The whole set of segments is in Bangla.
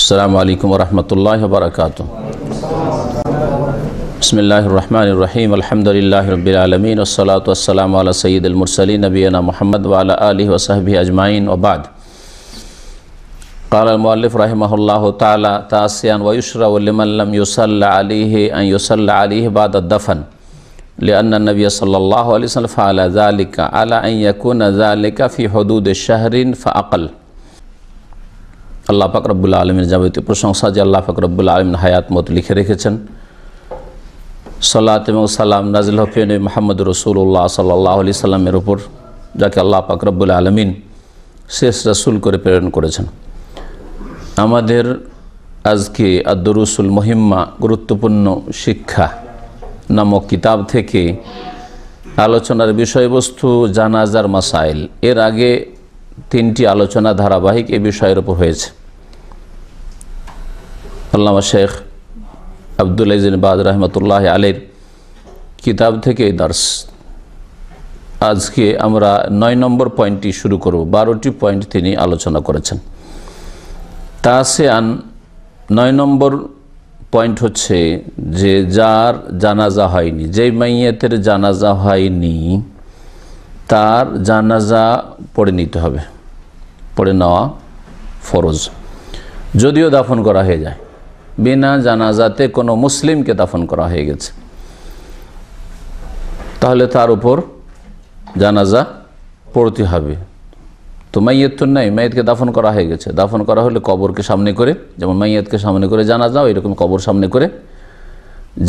अस्सलामु अलैकुम वरहमतुल्लाहि वबरकातुहू। बिस्मिल्लाहिर्रहमानिर्रहीम। अल्हम्दुलिल्लाहि रब्बिल आलमीन वस्सलातु वस्सलामु अला सय्यिदिल मुरसलीन नबियना मुहम्मद व अला आलिहि व सहबिहि अजमाइन व बाद। क़ाल अल-मुअल्लिफ़ रहिमहुल्लाहु तआला तासियान व युशरउ लिमन लम युसल्ला अलैहि अन युसल्ला अलैहि बाद अद-दफ़न लिअन्ना नबिय सल्लल्लाहु अलैहि वसल्लम फ़अल ज़ालिका अला अन यकूना ज़ालिका फ़ी हुदूद शहरिन फ़अक़ल। আল্লাহ পাক রব্বুল আলামিনের যাবতীয় প্রশংসা যে আল্লাহ পাক রব্বুল আলামিন হায়াত মত লিখে রেখেছেন। সালাত এবং সালাম নাজিল হোক নবী মুহাম্মদ রাসূলুল্লাহ সাল্লাল্লাহু আলাইহি সাল্লামের উপর, যাকে আল্লাহ পাক রব্বুল আলামিন শেষ রাসূল করে প্রেরণ করেছেন। আমাদের আজকে আদ-দুরুসুল মুহিম্মা গুরুত্বপূর্ণ শিক্ষা নামক কিতাব থেকে আলোচনার বিষয়বস্তু জানাজার মাসাইল। এর আগে তিনটি আলোচনা ধারাবাহিক এ বিষয়ের উপর হয়েছে। আল্লামা শেখ আব্দুল আজিজ বিন বাজ রহমতুল্লাহ আলাইহির কিতাব থেকে এই দর্স। আজকে আমরা 9 নম্বর পয়েন্টটি শুরু করব। 12টি পয়েন্ট তিনি আলোচনা করেছেন। তাসিয়ান 9 নম্বর পয়েন্ট হচ্ছে যে যার জানাজা হয়নি, যেই মাইয়াতের জানাজা হয়নি তার জানাজা পড়ে নিতে হবে, পড়ে নেওয়া ফরজ। যদিও দাফন করা হয়ে যায়, বিনা জানাজাতে কোনো মুসলিমকে দাফন করা হয়ে গেছে, তাহলে তার উপর জানাজা পড়তে হবে। তো মাইয়াত তো নাই, মাইয়াতকে দাফন করা হয়ে গেছে। দাফন করা হলে কবরকে সামনে করে, যেমন মাইয়াতকে সামনে করে জানাজা, এরকম কবর সামনে করে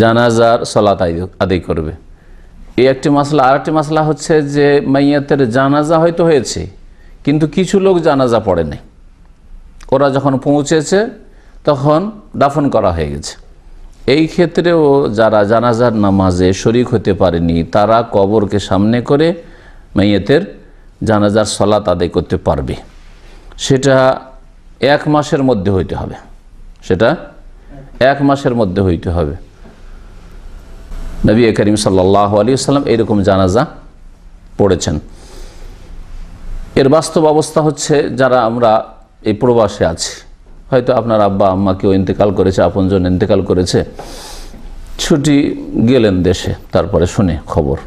জানাজার সালাত আদায় করবে। এই একটি মাসলা। আর একটি মাসলা হচ্ছে যে মাইয়াতের জানাজা হয়তো হয়েছে, কিন্তু কিছু লোক জানাজা পড়ে নাই। ওরা যখন পৌঁছেছে তখন দাফন করা হয়ে গেছে। এই ক্ষেত্রেও যারা জানাজার নামাজে শরীক হতে পারেনি তারা কবরকে সামনে করে মাইয়াতের জানাজার সালাত আদায় করতে পারবে। সেটা 1 মাসের মধ্যে হইতে হবে, সেটা 1 মাসের মধ্যে হইতে হবে। নবী করিম সাল্লাল্লাহু আলাইহি ওয়াসাল্লাম এইরকম জানাজা পড়েছেন। এর বাস্তব অবস্থা হচ্ছে যারা আমরা এই প্রবাসে আছি, হয়তো আপনার আব্বা আম্মা কেউ ইন্তেকাল করেছে, আপনজন ইন্তেকাল করেছে, ছুটি গেলেন দেশে, তারপরে শুনে খবর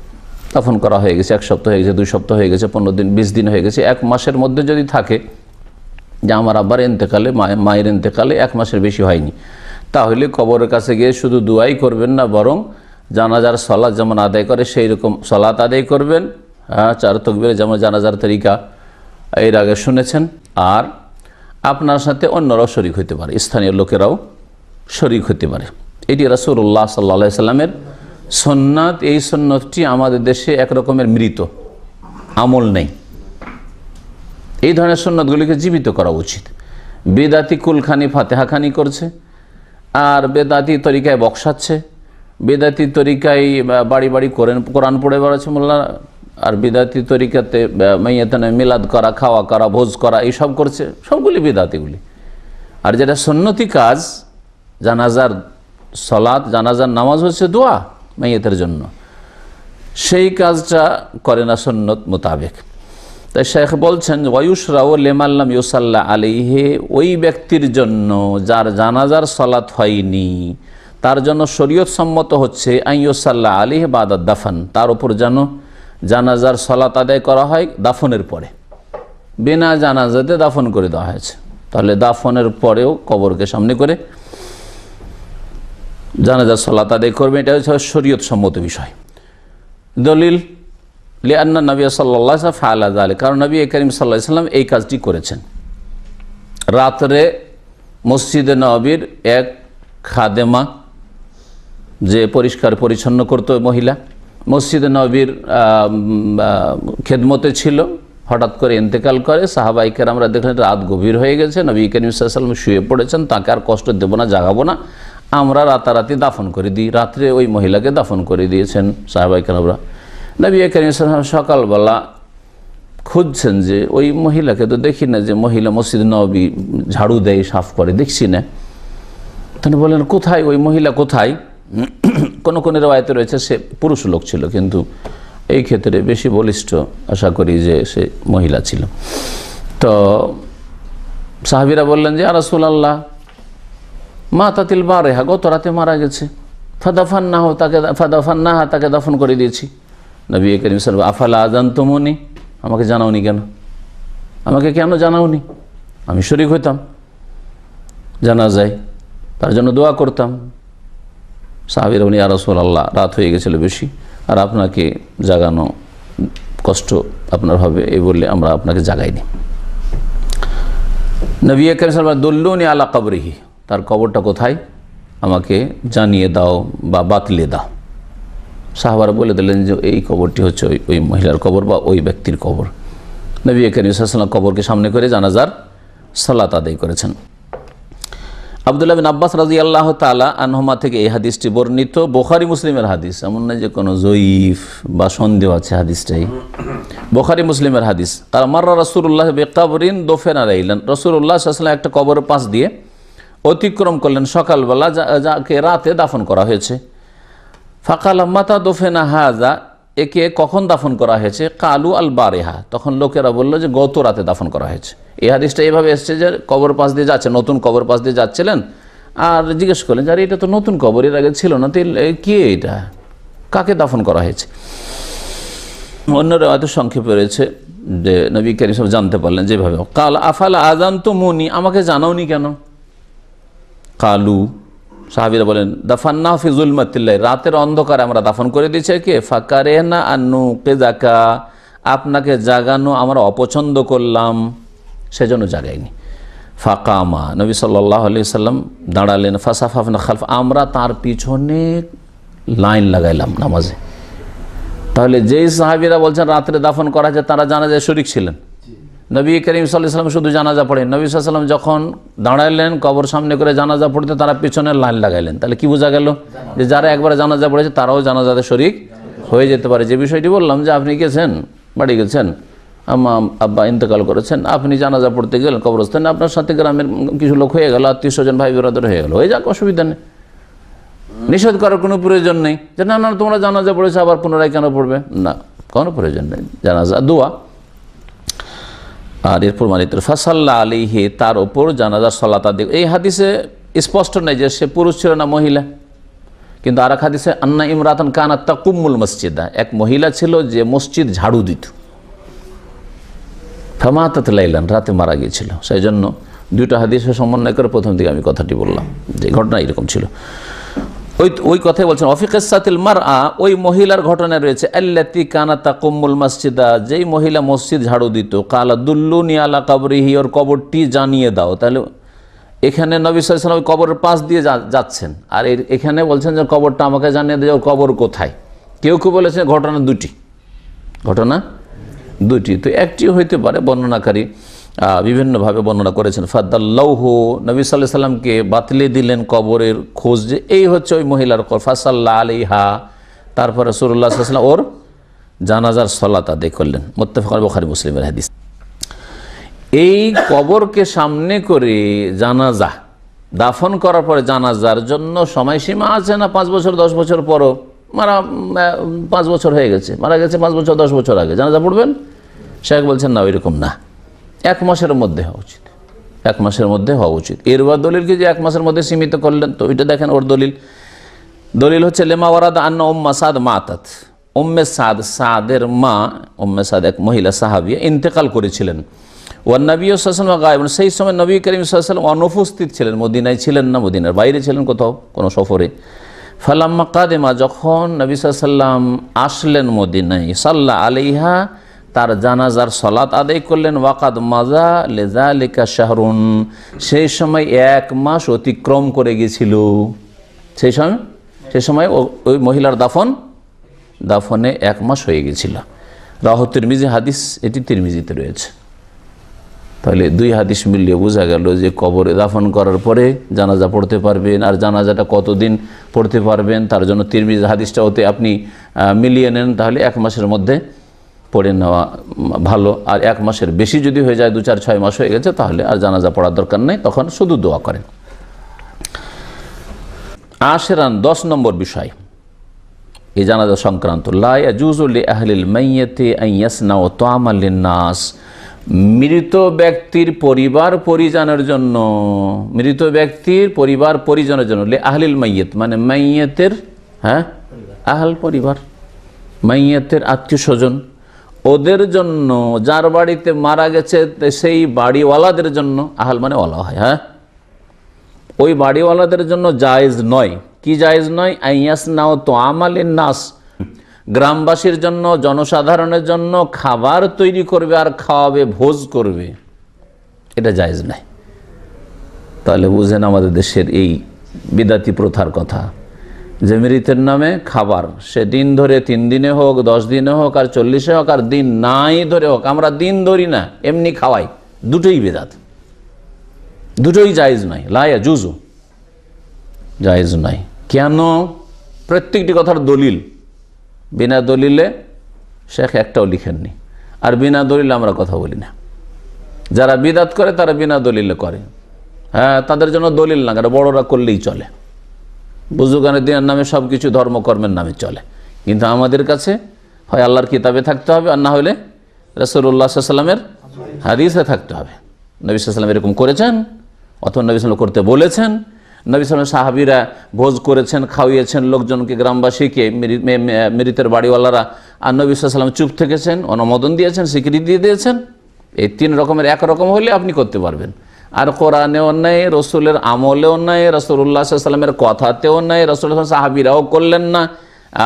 দাফন করা হয়ে গেছে, 1 সপ্তাহ হয়ে গেছে, 2 সপ্তাহ হয়ে গেছে, 15 দিন 20 দিন হয়ে গেছে। 1 মাসের মধ্যে যদি থাকে যে আমার আব্বার ইন্তেকালে, মায়ের ইন্তেকালে 1 মাসের বেশি হয়নি, তাহলে কবরের কাছে গিয়ে শুধু দুয়াই করবেন না, বরং জানাজার সালাত যেমন আদায় করে সেই রকম সালাত আদায় করবেন। 4 তাকবীর যেমন জানাজার তরিকা এর আগে শুনেছেন। আর আপনার সাথে অন্যরাও শরীক হতে পারে, স্থানীয় লোকেরাও শরীক হতে পারে। এটি রাসূলুল্লাহ সাল্লাল্লাহু আলাইহি সাল্লামের সুন্নাত। এই সুন্নতটি আমাদের দেশে একরকমের মৃত, আমল নেই। এই ধরনের সুন্নতগুলিকে জীবিত করা উচিত। বেদাতি কুলখানি ফাতেহাখানি করছে, আর বেদাতি তরিকায় বক্সাচ্ছে, বেদাতি তরিকায় বাড়ি বাড়ি কোরআন পড়ে বেড়াচ্ছে মোল্লা, আর বেদাতি তরিকাতে মাইয়াতানে মিলাদ করা, খাওয়া করা, ভোজ করা, এইসব করছে। সবগুলি বেদাতিগুলি। আর যেটা সুন্নতি কাজ, জানাজার সালাত, জানাজার নামাজ হচ্ছে দোয়া মাইয়াতের জন্য, সেই কাজটা করে না সুন্নত মোতাবেক। তাই শেখ বলছেন ওয়ায়ুশরাউ লিমান লাম ইউসাল্লা আলাইহি, ওই ব্যক্তির জন্য যার জানাজার সালাত হয়নি তার জন্য শরীয়ত সম্মত হচ্ছে আন ইউসাল্লা আলাইহি বাদা দাফন, তার উপর যেন জানাজার সালাত আদায় করা হয় দাফনের পরে। বিনা জানাজাতে দাফন করে দেওয়া হয়েছে, তাহলে দাফনের পরেও কবরকে সামনে করে জানাজার সালাত আদায় করবে। এটা হচ্ছে শরীয়ত সম্মত বিষয়। দলিল লিআন্না নবী সাল্লাল্লাহু আলাইহি ওয়াসাল্লাম ফাআলা যালিকা, কারণ নবী করিম সাল্লাল্লাহু আলাইহি ওয়াসাল্লাম এই কাজটি করেছেন। রাত্রে মসজিদে নববীর এক খাদেমা, যে পরিষ্কার পরিচ্ছন্ন করতো মহিলা, মসজিদে নববীর খেদমতে ছিল, হঠাৎ করে ইন্তেকাল করে। সাহাবায়ে কেরামরা দেখলেন রাত গভীর হয়ে গেছে, নবী করিম সাল্লাল্লাহু আলাইহি ওয়াসাল্লাম শুয়ে পড়েছেন, তাকে আর কষ্ট দেব না, জাগাবো না, আমরা রাতারাতি দাফন করে দিই। রাত্রে ওই মহিলাকে দাফন করে দিয়েছেন সাহাবায়ে কেরামরা। নবী করিম সাল্লাল্লাহু আলাইহি ওয়াসাল্লাম সকালবেলা খুঁজছেন যে ওই মহিলাকে তো দেখি না, যে মহিলা মসজিদ নববী ঝাড়ু দেয়, সাফ করে, দেখছি না। তিনি বলেন কোথায় ওই মহিলা, কোথায়? কোন কোন রিওয়ায়াতে রয়েছে সে পুরুষ লোক ছিল, কিন্তু এই ক্ষেত্রে বেশি বলিষ্ঠ আশা করি যে সে মহিলা ছিল। তো সাহাবীরা বললেন যে ইয়া রাসূলুল্লাহ, মাতাতিল বারেহা, গত রাতে মারা গেছে। ফাদাফান্নাহা, তাকে দাফন করে দিয়েছি। নবী করিম সাল্লাল্লাহু আলাইহি ওয়াসাল্লাম আফালা আযানতুমুনি, আমাকে জানাওনি কেন? আমাকে কেন জানাওনি? আমি শরীক হইতাম জানাজায়, তার জন্য দোয়া করতাম। সাহাবীরা বলেন, ইয়া রাসূলুল্লাহ, রাত হয়ে গেছিল বেশি, আর আপনাকে জাগানো কষ্ট আপনার হবে, এই বললে আমরা আপনাকে জাগাইনি। নবী করিম সাল্লাল্লাহু আলাইহি ওয়াসাল্লাম দুল্লুনি আলা কবরিহি, তার কবরটা কোথায় আমাকে জানিয়ে দাও বা বাতলে দাও। সাহাবারা বলে দিলেন যে এই কবরটি হচ্ছে ওই মহিলার কবর বা ওই ব্যক্তির কবর। নবী করিম সাল্লাল্লাহু আলাইহি ওয়াসাল্লাম কবরকে সামনে করে জানাজার সালাত আদায় করেছেন। আব্দুল্লাহ বিন আব্বাস রাদিয়াল্লাহু তাআলা আনহুমা থেকে এই হাদিসটি বর্ণিত, বুখারী মুসলিমের হাদিস, এমন নয় যে কোনো জয়ীফ বা সন্দেহ আছে হাদিসটাই, বুখারী মুসলিমের হাদিস। আর মাররা রাসূলুল্লাহ বিকবরিন দুফিনা লাইলান, রাসূলুল্লাহ সাল্লাল্লাহু আলাইহি ওয়াসাল্লাম একটা কবরের পাশ দিয়ে অতিক্রম করলেন সকালবেলা, যাকে রাতে দাফন করা হয়েছে। ফাকালা মাতা দুফিনা হাযা, একে কখন দাফন করা হয়েছে? কালু আল বারেহা, তখন লোকেরা বলল যে গত রাতে দাফন করা হয়েছে। এই হাদিসটা এইভাবে এসছে যে কবর পাশ দিয়ে যাচ্ছে, নতুন কবর পাশ দিয়ে যাচ্ছিলেন, আর জিজ্ঞেস করলেন যে আরে এটা তো নতুন কবর, এর আগে ছিল না, তো কে এটা, কাকে দাফন করা হয়েছে? অন্যরা হয়তো সংক্ষেপে রয়েছে যে নবী করিম সাল্লাল্লাহু আলাইহি ওয়াসাল্লাম জানতে পারলেন যেভাবে, কাল আফালা আযানতুমুনি, আমাকে জানাওনি কেন? কালু, সাহাবীরা বলেন, দাফান্নাহু ফি যুলমাতিল্লাইল, রাতের অন্ধকারে আমরা দাফন করে দিয়েছি। কে? ফাকারেনা আন্নু কেজাকা, আপনাকে জাগানো আমরা অপছন্দ করলাম, সেজন্য জাগাইনি। ফাকামা, নবী সাল্লাল্লাহু আলাইহি ওয়াসাল্লাম দাঁড়ালেন। ফাসাফাফনা খালফ, আমরা তার পিছনে লাইন লাগাইলাম নামাজে। তাহলে যেই সাহাবীরা বলছেন রাত্রে দাফন করা হয়েছে, তারা জানাজায় শরীক ছিলেন। নবী করিম সাল্লাল্লাহু আলাইহি ওয়াসাল্লাম শুধু জানাজা পড়েন, নবী সাল্লাল্লাহু আলাইহি ওয়াসাল্লাম যখন দাঁড়াইলেন কবর সামনে করে জানাজা পড়তে, তারা পিছনে লাইন লাগাইলেন। তাহলে কি বোঝা গেল? যে যারা একবারে জানাজা পড়েছে তারাও জানাজাতে শরীক হয়ে যেতে পারে। যে বিষয়টি বললাম যে আপনি গেছেন, বাড়ি গেছেন, আব্বা ইন্তেকাল করেছেন, আপনি জানাজা পড়তে গেলেন কবরস্থানে, আপনার সাথে গ্রামের কিছু লোক হয়ে গেল, আত্মীয় স্বজন ভাই বিরাদর হয়ে গেল, হয়ে যাক, অসুবিধা নেই, নিষেধ করার কোনো প্রয়োজন নেই যে না না তোমরা জানাজা পড়েছো আবার পুনরায় কেন পড়বে, না, কোনো প্রয়োজন নেই। জানাজা দোয়া। আর এর প্রমাণিত ফাসাল্লা আলাইহি, তার ওপর জানাজার সালাত আদায়। এই হাদিসে স্পষ্ট নেই যে সে পুরুষ ছিল না মহিলা, কিন্তু আর এক হাদিসে আন্না ইমরাতান কানাত তাকুম্মুল মসজিদা, এক মহিলা ছিল যে মসজিদ ঝাড়ু দিত। ফামাতাত লাইলান, রাতে মারা গিয়েছিল। সেই জন্য দুইটা হাদিসের সমন্বয় করে প্রথম দিকে আমি কথাটি বললাম যে ঘটনা এরকম ছিল। ওই কথাই বলছেন অফিকাসাতিল মারআ, ওই মহিলার ঘটনা রয়েছে আল্লাতি কানাত তাকুম্মুল মসজিদা, যেই মহিলা মসজিদ ঝাড়ু দিত। কালা দুল্লুনি আলা কবরিহি, ওর কবরটি জানিয়ে দাও। তাহলে এখানে নবী সাল্লাল্লাহু আলাইহি ওয়াসাল্লাম কবরের পাশ দিয়ে যাচ্ছেন, আর এখানে বলছেন যে কবরটা আমাকে জানিয়ে দেয়, ওর কবর কোথায়। কেউ কেউ বলেছে ঘটনা দুটি, তো একটি হইতে পারে, বর্ণনাকারী বিভিন্নভাবে বর্ণনা করেছেন। ফাদাল্লাহু, নবী সাল্লাল্লাহু আলাইহি ওয়াসাল্লামকে বাতলে দিলেন কবরের খোঁজ, যে এই হচ্ছে ওই মহিলার কবর। ফাসাল্লা আলাইহা, তারপর রাসূলুল্লাহ সাল্লাল্লাহু আলাইহি ওয়াসাল্লাম ওর জানাজার সালাত আদায় করলেন। মুত্তাফাক বুখারী মুসলিমের হাদিস। এই কবরকে সামনে করে জানাজা দাফন করার পরে জানাজার জন্য সময়সীমা আছে না? 5 বছর 10 বছর পরও, 5 বছর হয়ে গেছে, মারা গেছে 5 বছর 10 বছর আগে জানাজা পড়বেন? শেখ বলছেন না, ওইরকম না, 1 মাসের মধ্যে হওয়া উচিত, 1 মাসের মধ্যে হওয়া উচিত। এরবার দলিলকে যে 1 মাসের মধ্যে সীমিত করলেন, তো ওইটা দেখেন ওর দলিল হচ্ছে লেমা ওয়ারাদা আন্না উম্মা সাদ মাতাত, উম্মে সাদ, সাদের মা উম্মে সাদ এক মহিলা সাহাবিয়া ইন্তেকাল করেছিলেন। ওয়ান নবী সাল্লাল্লাহু আলাইহি ওয়াসাল্লাম গায়েব, সেই সময় নবী করিম সাল্লাল্লাহু আলাইহি ওয়াসাল্লাম অনুপস্থিত ছিলেন, মদিনায় ছিলেন না, মদিনার বাইরে ছিলেন কোথাও কোনো সফরে। ফালাম্মা কাদেমা, যখন নবী সাল্লাল্লাহু আলাইহি ওয়াসাল্লাম আসলেন মদিনায়, সাল্লা আলাইহা, তার জানাজার সালাত আদায় করলেন। ওয়াকাদ মাজা লিযালিকা শাহরুন, সেই সময় 1 মাস অতিক্রম করে গিয়েছিল। সেই সময় ওই মহিলার দাফনে 1 মাস হয়ে গেছিল। রাহু তিরমিজি হাদিস, এটি তিরমিজিতে রয়েছে। তাহলে 2 হাদিস মিলিয়ে বোঝা গেল যে কবরে দাফন করার পরে জানাজা পড়তে পারবেন, আর জানাজাটা কতদিন পড়তে পারবেন তার জন্য তিরমিজি হাদিসটা ওতে আপনি মিলিয়ে নেন, তাহলে 1 মাসের মধ্যে পড়ে নেওয়া ভালো। আর 1 মাসের বেশি যদি হয়ে যায়, 2, 4, 6 মাস হয়ে গেছে, তাহলে আর জানাজা পড়ার দরকার নেই, তখন শুধু দোয়া করেন। আশেরান, 10 নম্বর বিষয় এই জানাজা সংক্রান্ত, লা ইয়াজুজু লি আহলিল মাইয়্যিতি আন ইয়াসনাউ তাআমান লিন-নাস, মৃত ব্যক্তির পরিবার পরিজনের জন্য, মৃত ব্যক্তির পরিবার পরিজনের জন্য, আহলিল মাইয়িত মানে মাইয়িতের আহল পরিবার, মাইয়িতের আত্মীয় স্বজন, ওদের জন্য, যার বাড়িতে মারা গেছে সেই বাড়িওয়ালাদের জন্য, আহল মানে ওয়ালা হয়, ওই বাড়িওয়ালাদের জন্য জায়েজ নয়। কি জায়েজ নয়? আইয়াস নাও তো আমালিন নাস, গ্রামবাসীর জন্য, জনসাধারণের জন্য খাবার তৈরি করবে আর খাওয়াবে, ভোজ করবে, এটা জায়েজ নাই। তাহলে বুঝেন আমাদের দেশের এই বিদাতি প্রথার কথা, যে মৃতের নামে খাবার, সে দিন ধরে 3 দিনে হোক, 10 দিনে হোক, আর 40-এ হোক, আর দিন নাই ধরে হোক, আমরা দিন ধরি না, এমনি খাওয়াই, দুটোই বিদাত, দুটোই জায়েজ নাই। লা ইয়াজুজু, জায়েজ নাই। কেন? প্রত্যেকটি কথার দলিল, বিনা দলিলে শেখ একটাও লিখেননি, আর বিনা দলিলে আমরা কথা বলি না। যারা বিদাত করে তারা বিনা দলিলে করে, তাদের জন্য দলিল না, বড়রা করলেই চলে, বুজুর্গানের দিনের নামে সব কিছু ধর্মকর্মের নামে চলে। কিন্তু আমাদের কাছে হয় আল্লাহর কিতাবে থাকতে হবে, আর না হলে রাসূলুল্লাহ সাল্লাল্লাহু আলাইহি ওয়াসাল্লামের হাদিসে থাকতে হবে। নবী সাল্লাল্লাহু আলাইহি ওয়াসাল্লাম এরকম করেছেন, অথবা নবী সাল্লাল্লাহু আলাইহি ওয়াসাল্লাম করতে বলেছেন। নবী সাল্লাল্লাহু আলাইহি ওয়াসাল্লাম সাহাবীরা ভোজ করেছেন, খাওয়িয়েছেন লোকজনকে, গ্রামবাসীকে, মৃতের বাড়িওয়ালারা, আর নবী সাল্লাল্লাহু আলাইহি ওয়াসাল্লাম চুপ থেকেছেন, অনুমোদন দিয়েছেন, স্বীকৃতি দিয়ে দিয়েছেন। এই 3 রকমের একরকম হলে আপনি করতে পারবেন। আর কোরআনেও নেই, রসুলের আমলেও নেই, রাসূলুল্লাহ সাল্লাল্লাহু আলাইহি ওয়াসাল্লামের কথাতেও নেই, রাসূলুল্লাহ সাহাবীরাও করলেন না,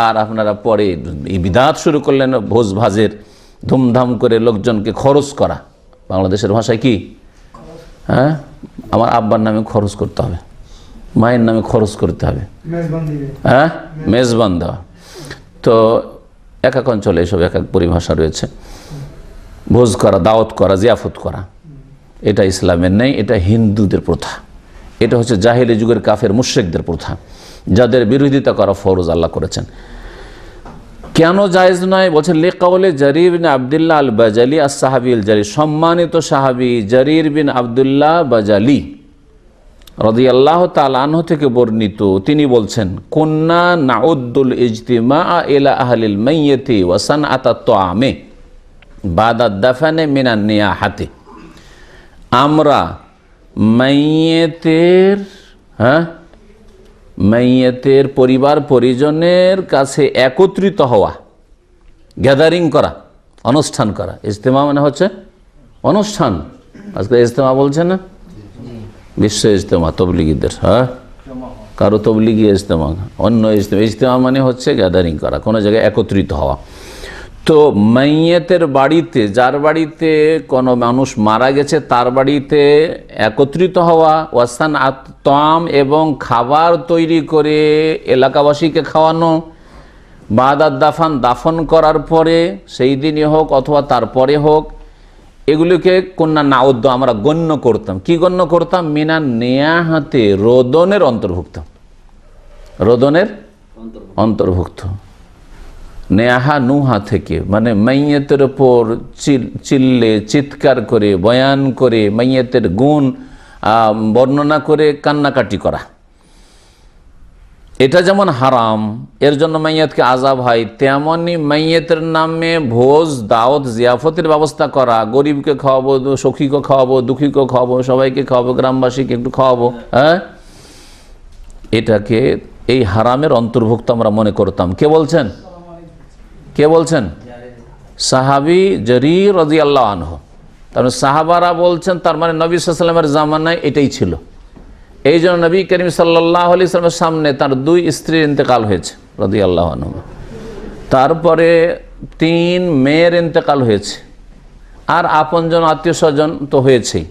আর আপনারা পরে এই বিদাত শুরু করলেন, ভোজ ভাজের, ধুমধাম করে লোকজনকে খরচ করা। বাংলাদেশের ভাষায় কি? আমার আব্বার নামে খরচ করতে হবে, মায়ের নামে খরচ করতে হবে, মেজবান দেওয়া। তো এক এক অঞ্চলে এসব এক এক পরিভাষা রয়েছে। ভোজ করা, দাওয়াত করা, জিয়াফত করা, এটা ইসলামের নেই, এটা হিন্দুদের প্রথা। এটা হচ্ছে জাহেলি যুগের কাফের মুশরিকদের প্রথা, যাদের বিরোধিতা করা ফরজ আল্লাহ করেছেন। কেন জায়েজ নয়? বলছেন লিকাউলে জারির বিন আবদুল্লাহ আল বাজালি as-সাহাবী আল জালিল, সম্মানিত সাহাবী জারির বিন আবদুল্লাহ বাজালি রাদিয়াল্লাহু তাআলা আনহু থেকে বর্ণিত, তিনি বলছেন, কুন্না নাউদ্দুল ইজতিমা ইলা আহলিল মাইয়িতি ওয়া সানআতাত তুআমে বাদা দাফানে মিনান নিয়াহাতি, আমরা মাইয়েতের পরিবার পরিজনের কাছে একত্রিত হওয়া, গ্যাদারিং করা, অনুষ্ঠান করা। ইজতেমা মানে হচ্ছে অনুষ্ঠান। আজকে ইজতেমা বলছে না, বিশ্ব ইজতেমা তবলিগীদের, কারো তবলিগি ইজতেমা, অন্য ইজতেমা। ইজতেমা মানে হচ্ছে গ্যাদারিং করা, কোনো জায়গায় একত্রিত হওয়া। তো মাইয়েতের বাড়িতে, যার বাড়িতে কোনো মানুষ মারা গেছে তার বাড়িতে একত্রিত হওয়া, ওয়াসান আত্তাম এবং খাবার তৈরি করে এলাকাবাসীকে খাওয়ানো, বাদাত দাফান দাফন করার পরে, সেই দিনই হোক অথবা তারপরে হোক, এগুলিকে কন্যা নাউদ্দ আমরা গণ্য করতাম। কি গণ্য করতাম? মিনান নেয়াহাতে, রোদনের অন্তর্ভুক্ত, রোদনের অন্তর্ভুক্ত। নেয়াহা নুহা থেকে, মানে মাইয়েতের ওপর চিল্লে চিৎকার করে, বয়ান করে, মাইয়েতের গুণ বর্ণনা করে কান্নাকাটি করা, এটা যেমন হারাম, এর জন্য মাইয়াতকে আযাব হয়, তেমনি মাইয়েতের নামে ভোজ, দাওয়াত, জিয়াফতের ব্যবস্থা করা, গরিবকে খাওয়াবো, সখীকে খাওয়াবো, দুঃখীকে খাওয়াবো, সবাইকে খাওয়াবো, গ্রামবাসীকে একটু খাওয়াবো, এটাকে এই হারামের অন্তর্ভুক্ত আমরা মনে করতাম। কে বলছেন? কে বলছেন? সাহাবী জারীর রাদিয়াল্লাহু আনহু। তার মানে সাহাবারা বলছেন, তার মানে নবী সাল্লাল্লাহু আলাইহি ওয়াসাল্লামের জামানায় এটাই ছিল। এই জন্য নবী করিম সাল্লাল্লাহু আলাইহি ওয়াসাল্লামের সামনে তার 2 স্ত্রীর ইন্তেকাল হয়েছে রাদিয়াল্লাহু আনহু, তারপরে 3 মেয়ের ইন্তেকাল হয়েছে, আর আপনজন আত্মীয় স্বজন তো হয়েছেই,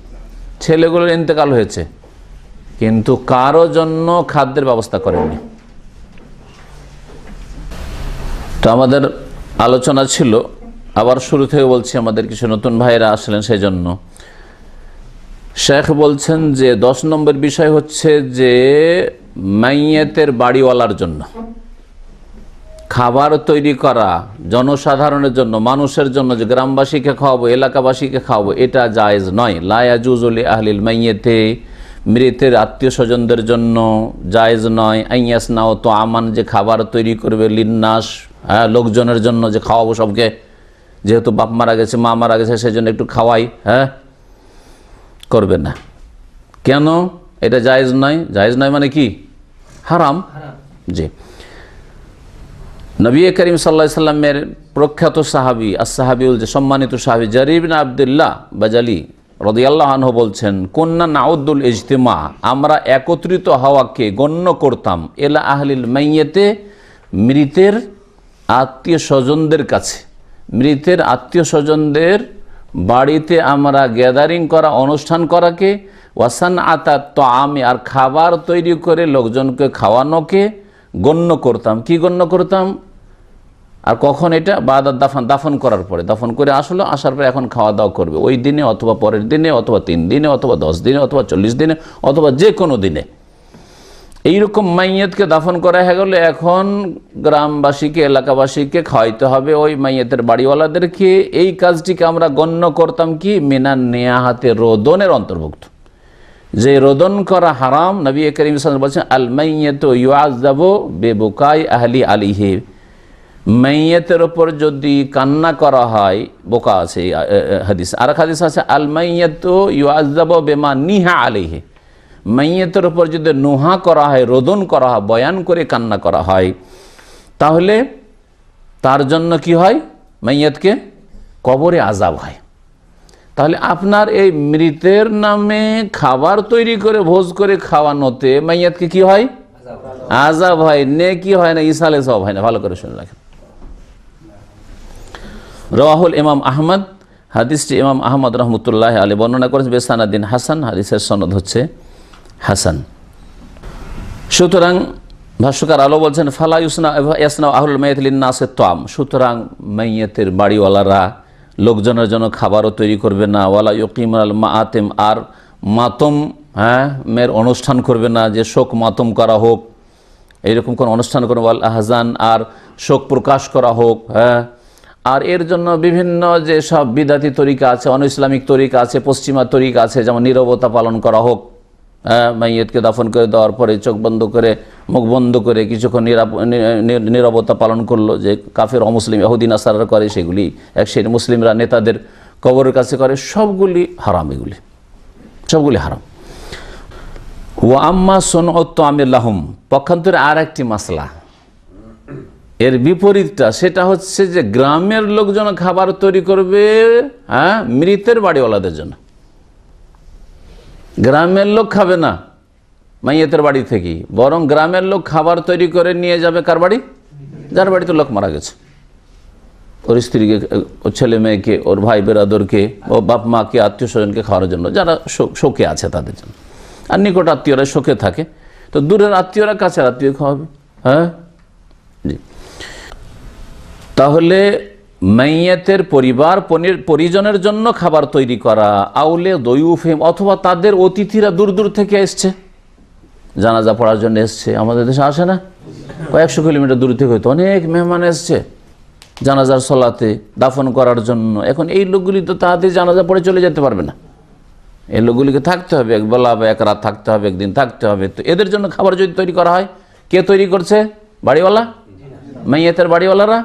ছেলেগুলোর ইন্তেকাল হয়েছে, কিন্তু কারো জন্য খাদ্যের ব্যবস্থা করেননি। তো আমাদের আলোচনা ছিল, আবার শুরু থেকে বলছি, আমাদের কিছু নতুন ভাইরা আসলেন সেই জন্য। শেখ বলছেন যে 10 নম্বর বিষয় হচ্ছে যে মাইয়েতের বাড়িওয়ালার জন্য খাবার তৈরি করা, জনসাধারণের জন্য, মানুষের জন্য, যে গ্রামবাসীকে খাওয়াবো, এলাকাবাসীকে খাওয়াবো, এটা জায়েজ নয়। লা ইয়াজুজু লি আহলিল মাইয়িতে, মৃতের আত্মীয় স্বজনদের জন্য জায়েজ নয়। আইয়াসনাও তো আমান, যে খাবার তৈরি করবে, লিন্নাস, লোকজনের জন্য যে খাওয়াবো সবকে, যেহেতু বাপ মারা গেছে, মা মারা গেছে, সেই জন্য একটু খাওয়াই, হ্যাঁ, করবে না। কেন? এটা জায়েজ নয়। জায়েজ নয় মানে কি? হারাম। জি। নবী করিম সাল্লাল্লাহু আলাইহি সাল্লামের প্রখ্যাত সাহাবী, as-সাহাবীউল, যে সম্মানিত সাহাবী জারির বিন আব্দুল্লাহ বাজালি রাদিয়াল্লাহু আনহু বলছেন, কুন্না নাউদ্দুল ইজতিমা, আমরা একত্রিত হওয়াকে গণ্য করতাম, এলা আহলিল মাইয়াতে, মৃতের আত্মীয় স্বজনদের কাছে, মৃতের আত্মীয় স্বজনদের বাড়িতে আমরা গ্যাদারিং করা, অনুষ্ঠান করাকে, ওয়াসান আতা তাআমি, আর খাবার তৈরি করে লোকজনকে খাওয়ানোকে গণ্য করতাম। কি গণ্য করতাম? আর কখন? এটা বাদা দাফন, দাফন করার পরে, দাফন করে আসলো, আসার পরে এখন খাওয়া দাওয়া করবে, ওই দিনে অথবা পরের দিনে অথবা 3 দিনে অথবা 10 দিনে অথবা 40 দিনে অথবা যে কোনো দিনে। এইরকম মাইয়াতকে দাফন করা হয়ে গেলে এখন গ্রামবাসীকে, এলাকাবাসীকে খাওয়াইতে হবে, ওই মাইয়াতের বাড়িওয়ালাদেরকে। এই কাজটিকে আমরা গণ্য করতাম কি? মিনান নিয়াহাতে, রোদনের অন্তর্ভুক্ত। যে রোদন করা হারাম, নবী করিম সাল্লাল্লাহু আলাইহি ওয়াসাল্লাম বলছেন, আল মাইয়াতু ইউআযাবু বিবুকাই আহলি আলাইহি, মাইয়াতের ওপর যদি কান্না করা হয়, বোকা আছে হাদিস। আর হাদিস আছে, আল মাইয়াতু ইউআযাবু বিমা নিহা আলাইহি, মাইয়াতের ওপর যদি নোহা করা হয়, রোদন করা হয়, বয়ান করে কান্না করা হয়, তাহলে তার জন্য কি হয়? মাইয়াতকে কবরে আযাব হয়। তাহলে আপনার এই মৃতের নামে খাবার তৈরি করে ভোজ করে খাওয়ানোতে মাইয়াতকে কি হয়? আযাব হয়, নেকি হয় না, ইসালে সওয়াব হয় না। ভালো করে শুনে রাখেন। রাওয়াহুল ইমাম আহমদ, হাদিসটি ইমাম আহমদ রহমতুল্লাহ আলাইহি বর্ণনা করেছেন বেসানাদিন হাসান, হাদিসের সনদ হচ্ছে হাসান। সুতরাং ভাষ্যকার আলো বলছেন, ফালা ইয়াসনা আহলুল মাইয়াত লিন-নাসি তাম, সুতরাং মাইয়াতের বাড়িওয়ালারা লোকজনের জন্য খাবারও তৈরি করবে না, ওয়ালা ইউকিমুল মাআতিম, আর মাতম, হ্যাঁ, মের অনুষ্ঠান করবে না, যে শোক মাতম করা হোক, এইরকম কোন অনুষ্ঠান করবে, ওয়াল আহজান, আর শোক প্রকাশ করা হোক, হ্যাঁ। আর এর জন্য বিভিন্ন যে সব বিদাতি তরিকা আছে, অন ইসলামিক তরিকা আছে, পশ্চিমা তরিকা আছে, যেমন নীরবতা পালন করা হোক, হ্যাঁ, মাইয়াতকে দাফন করে দেওয়ার পরে চোখ বন্ধ করে, মুখ বন্ধ করে কিছুক্ষণ নীরবতা পালন করলো, যে কাফের অমুসলিম ইহুদি নাসারা করে, সেগুলি এক সেই মুসলিমরা নেতাদের কবরের কাছে করে, সবগুলি হারাম, এগুলি সবগুলি হারাম। ওয়া আম্মা সুনউত তামিল লাহুম, পক্ষান্তরে আর একটি মাসলা, এর বিপরীতটা, সেটা হচ্ছে যে গ্রামের লোকজন খাবার তৈরি করবে, হ্যাঁ, মৃতের বাড়িওয়ালাদের জন্য। গ্রামের লোক খাবে না মাইয়াতের বাড়ি থেকে, বরং গ্রামের লোক খাবার তৈরি করে নিয়ে যাবে কার বাড়ি? যার বাড়িতে লোক মারা গেছে, ওর স্ত্রীকে, ওর ছেলে মেয়েকে, ওর ভাই বেরাদরকে, ও বাপ মাকে, আত্মীয় স্বজনকে খাওয়ানোর জন্য, যারা শোকে আছে তাদের জন্য। আর নিকট আত্মীয়রা শোকে থাকে, তো দূরের আত্মীয়রা কাছের আত্মীয় খাওয়াবে, হ্যাঁ, জি। তাহলে মাইয়াতের পরিজনের জন্য খাবার তৈরি করা, আউলে দয়ুফেম, অথবা তাদের অতিথিরা দূর দূর থেকে এসছে, জানাজা পড়ার জন্য এসছে, আমাদের দেশে আসে না, কয়েকশো কিলোমিটার দূর থেকে হয়তো অনেক মেহমান এসছে জানাজার সলাতে, দাফন করার জন্য। এখন এই লোকগুলি তো তাদের জানাজা পড়ে চলে যেতে পারবে না, এই লোকগুলিকে থাকতে হবে, এক বেলা বা এক রাত থাকতে হবে, একদিন থাকতে হবে। তো এদের জন্য খাবার যদি তৈরি করা হয়, কে তৈরি করছে? বাড়িওয়ালা, মাইয়াতের বাড়িওয়ালারা?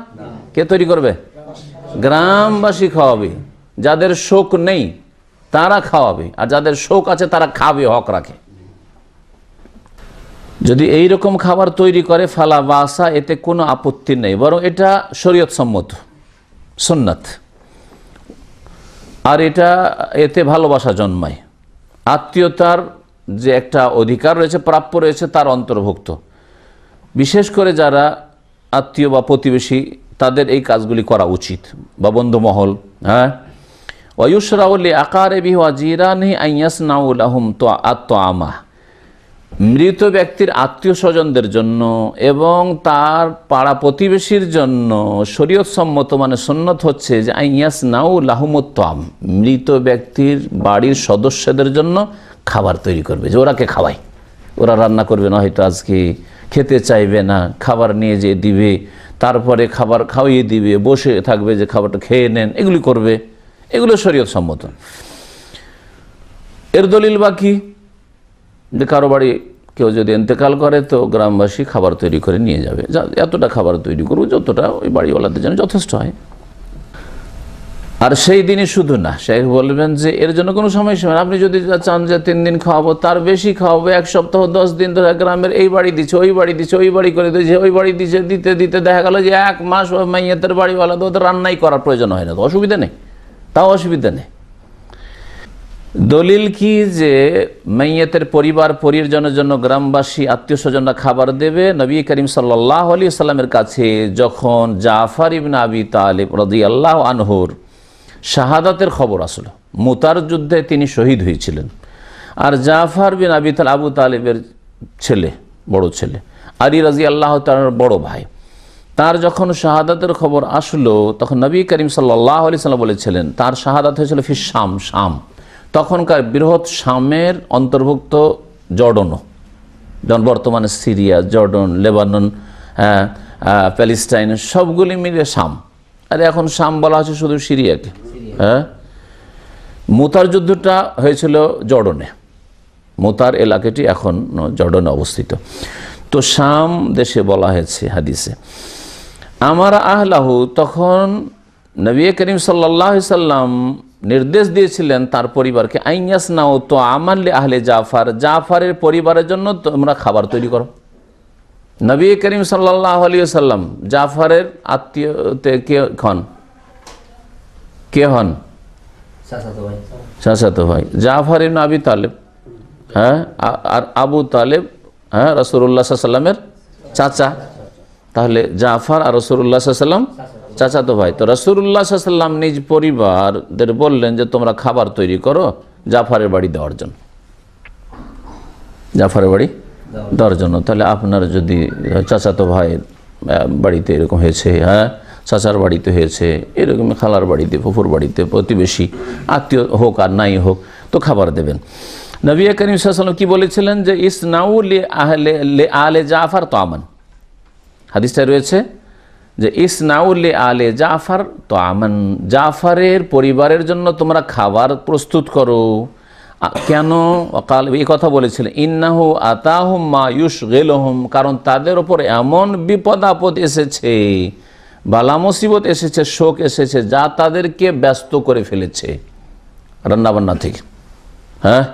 কে তৈরি করবে? গ্রামবাসী খাওয়াবে। যাদের শোক নেই তারা খাওয়াবে, আর যাদের শোক আছে তারা খাবে, হক রাখে। যদি এই রকম খাবার তৈরি করে, ফালা বাসা, এতে কোনো আপত্তি নেই, বরং এটা শরীয়ত সম্মত, সুন্নাত। আর এতে ভালোবাসা জন্মায়, আত্মীয়তার যে একটা অধিকার রয়েছে, প্রাপ্য রয়েছে, তার অন্তর্ভুক্ত। বিশেষ করে যারা আত্মীয় বা প্রতিবেশী, তাদের এই কাজগুলি করা উচিত, বা বন্ধুমহল, হ্যাঁ। ওয়ুশরাউল আকারিবিহি ওয়া জিরানিহি আন ইয়াসনাউ লাহুম আত-তাআমা, মৃত ব্যক্তির আত্মীয় স্বজনদের জন্য এবং তার পাড়া প্রতিবেশীর জন্য শরীয়ত সম্মত, মানে সুন্নত হচ্ছে যে আন ইয়াসনাউ লাহুমুত তাআম, মৃত ব্যক্তির বাড়ির সদস্যদের জন্য খাবার তৈরি করবে, যে ওরাকে খাওয়ায়, ওরা রান্না করবে না, হয়তো আজকে খেতে চাইবে না, খাবার নিয়ে যেয়ে দিবে, তারপরে খাবার খাওয়িয়ে দিবে, বসে থাকবে যে খাবারটা খেয়ে নেন, এগুলি করবে, এগুলো শরীয়ত সম্মত। এর দলিল বাকি যে কারো বাড়ি কেউ যদি ইন্তেকাল করে, তো গ্রামবাসী খাবার তৈরি করে নিয়ে যাবে, এতটা খাবার তৈরি করবো যতটা ওই বাড়িওয়ালাদের জন্য যথেষ্ট হয়। আর সেই দিনই শুধু না, শেখ বলবেন যে এর জন্য কোনো সময়সীমা, আপনি যদি চান যে 3 দিন খাওয়াবো, তার বেশি খাওয়াবো, 1 সপ্তাহ 10 দিন ধরে গ্রামের এই বাড়ি দিচ্ছে, ওই বাড়ি দিচ্ছে, ওই বাড়ি করে দিচ্ছে, ওই বাড়ি দিচ্ছে, দিতে দিতে দেখা গেল যে 1 মাস মাইয়াতের বাড়িওয়ালা তো ওদের রান্নাই করার প্রয়োজন হয় না, তো অসুবিধা নেই, তাও অসুবিধা নেই। দলিল কি যে মাইয়াতের পরিবার পরিজনের জন্য গ্রামবাসী আত্মীয় স্বজনরা খাবার দেবে? নবী করিম সাল্লাল্লাহু আলাইহি ওয়াসাল্লামের কাছে যখন জাফর ইবনে আবি তালিব রাদিয়াল্লাহু আনহুর শাহাদাতের খবর আসলো, মুতার যুদ্ধে তিনি শহীদ হয়েছিলেন, আর জাফর বিন আবি তালিব আবু তালিবের ছেলে, বড় ছেলে, আলী রাদিয়াল্লাহু তাআলার বড় ভাই, তার যখন শাহাদাতের খবর আসলো তখন নবী করিম সাল্লাল্লাহু আলাইহি ওয়াসাল্লাম বলেছিলেন, তার শাহাদাত হয়েছিল ফি শাম, শাম, তখনকার বৃহৎ শামের অন্তর্ভুক্ত জর্ডনও, যেমন বর্তমানে সিরিয়া, জর্ডন, লেবানন, প্যালেস্টাইন সবগুলি মিলে শাম। আর এখন শাম বলা হচ্ছে শুধু সিরিয়াকে। হ্যাঁ, মুতার যুদ্ধটা হয়েছিল জর্ডনে, মুতার এলাকাটি এখন জর্ডনে অবস্থিত। তো শাম দেশে বলা হয়েছে হাদিসে। আমার আহলাহু, তখন নবী করিম সাল্লাল্লাহু আলাইহি সাল্লাম নির্দেশ দিয়েছিলেন তার পরিবারকে, আইয়াস নাও তো আমাল্লে আহলে জাফর, জাফরের পরিবারের জন্য তোমরা খাবার তৈরি করো। নবী করিম সাল্লাল্লাহু আলাইহি সাল্লাম জাফরের আত্মীয়তে কে হন? চাচাতো ভাই জাফর ইবনে আবি তালেব। হ্যাঁ, আর আবু তালেব, হ্যাঁ, রাসূলুল্লাহ সাল্লাল্লাহু আলাইহি ওয়াসাল্লামের চাচা। তাহলে জাফর আর রাসূলুল্লাহ সাল্লাল্লাহু আলাইহি ওয়াসাল্লাম চাচাতো ভাই। তো রাসূলুল্লাহ সাল্লাল্লাহু আলাইহি ওয়াসাল্লাম নিজ পরিবারদের বললেন যে তোমরা খাবার তৈরি করো জাফরের বাড়ি দেওয়ার জন্য, জাফরের বাড়ি দেওয়ার জন্য। তাহলে আপনার যদি চাচাতো ভাইয়ের বাড়িতে এরকম হয়েছে, হ্যাঁ, চাচার বাড়িতে হয়েছে, এরকম খালার বাড়িতে, ফুফুর বাড়িতে, প্রতিবেশী আত্মীয় হোক আর নাই হোক, তো খাবার দেবেন। নবী করিম সাল্লাল্লাহু আলাইহি ওয়াসাল্লাম কি বলেছিলেন যে ইসনাউ লি আলে জাফর তামান, হাদিসটা রয়েছে যে ইসনাউ লি আলে জাফর তামান, জাফরের পরিবারের জন্য তোমরা খাবার প্রস্তুত করো। কেন? কাল এই কথা বলেছিলেন, ইন্নাহু আতাহুম মা ইউশগিলুহুম, কারণ তাদের ওপর এমন বিপদ আপদ এসেছে, বালা মুসিবত এসেছে, শোক এসেছে, যা তাদেরকে ব্যস্ত করে ফেলেছে রান্নাবান্না থেকে, হ্যাঁ,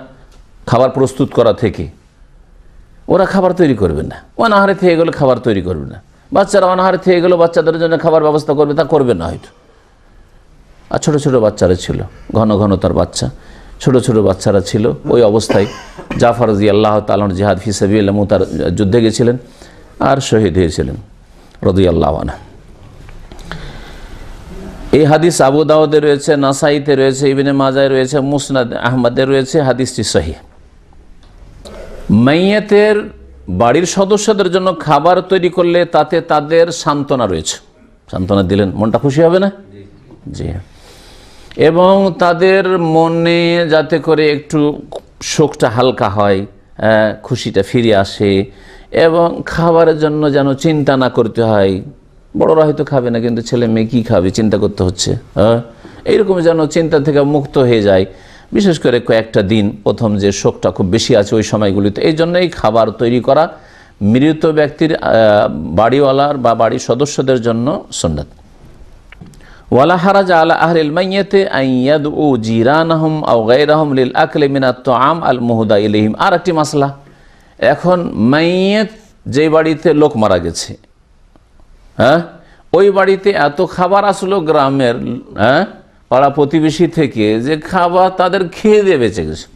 খাবার প্রস্তুত করা থেকে। ওরা খাবার তৈরি করবে না, অনাহারে থেকে গেলে খাবার তৈরি করবে না, বাচ্চারা অনাহারে থেকে গেলে বাচ্চাদের জন্য খাবার ব্যবস্থা করবে, তা করবে না হয়তো। আর ছোটো ছোটো বাচ্চারা ছিল, ঘন ঘন তার বাচ্চা, ছোটো ছোটো বাচ্চারা ছিল। ওই অবস্থায় জাফর রাদিয়াল্লাহু তাআলা জিহাদ ফি সাবিলিল্লাহ মুতার যুদ্ধে গেছিলেন আর শহীদ হয়েছিলেন রাদিয়াল্লাহু আনহু। এই হাদিস আবু দাউদে রয়েছে, নাসাইতে রয়েছে, ইবনে মাজায় রয়েছে, মুসনাদ আহমদে রয়েছে, হাদিসটি সহিহ। মাইয়াতের বাড়ির সদস্যদের জন্য খাবার তৈরি করলে তাতে তাদের সান্ত্বনা রয়েছে, সান্ত্বনা দিলেন, মনটা খুশি হবে না? জি, এবং তাদের মনে যাতে করে একটু শোকটা হালকা হয়, খুশিটা ফিরে আসে, এবং খাবারের জন্য যেন চিন্তা না করতে হয়। বড়রা হয়তো খাবে না, কিন্তু ছেলে মেয়ে কী খাবে চিন্তা করতে হচ্ছে, এইরকম যেন চিন্তা থেকে মুক্ত হয়ে যায়, বিশেষ করে কয়েকটা দিন প্রথম যে শোকটা খুব বেশি আছে ওই সময়গুলিতে। এই জন্যই খাবার তৈরি করা মৃত ব্যক্তির বাড়িওয়ালার বা বাড়ির সদস্যদের জন্য সুন্নাত। ওয়ালা হারাজ আলা আহলিল মাইয়াতি আন ইয়াদউ জিরানাহুম আও গায়রাহুম লিল আকলি মিনাত তাআম আল মুহদা ইলাইহিম। আর একটি মাসলা, এখন মাইয়াত যে বাড়িতে লোক মারা গেছে, হ্যাঁ, ওই বাড়িতে এত খাবার আসলো গ্রামের, হ্যাঁ, পাড়া প্রতিবেশী থেকে, যে খাবার তাদের খেয়ে দিয়ে বেঁচে গেছে,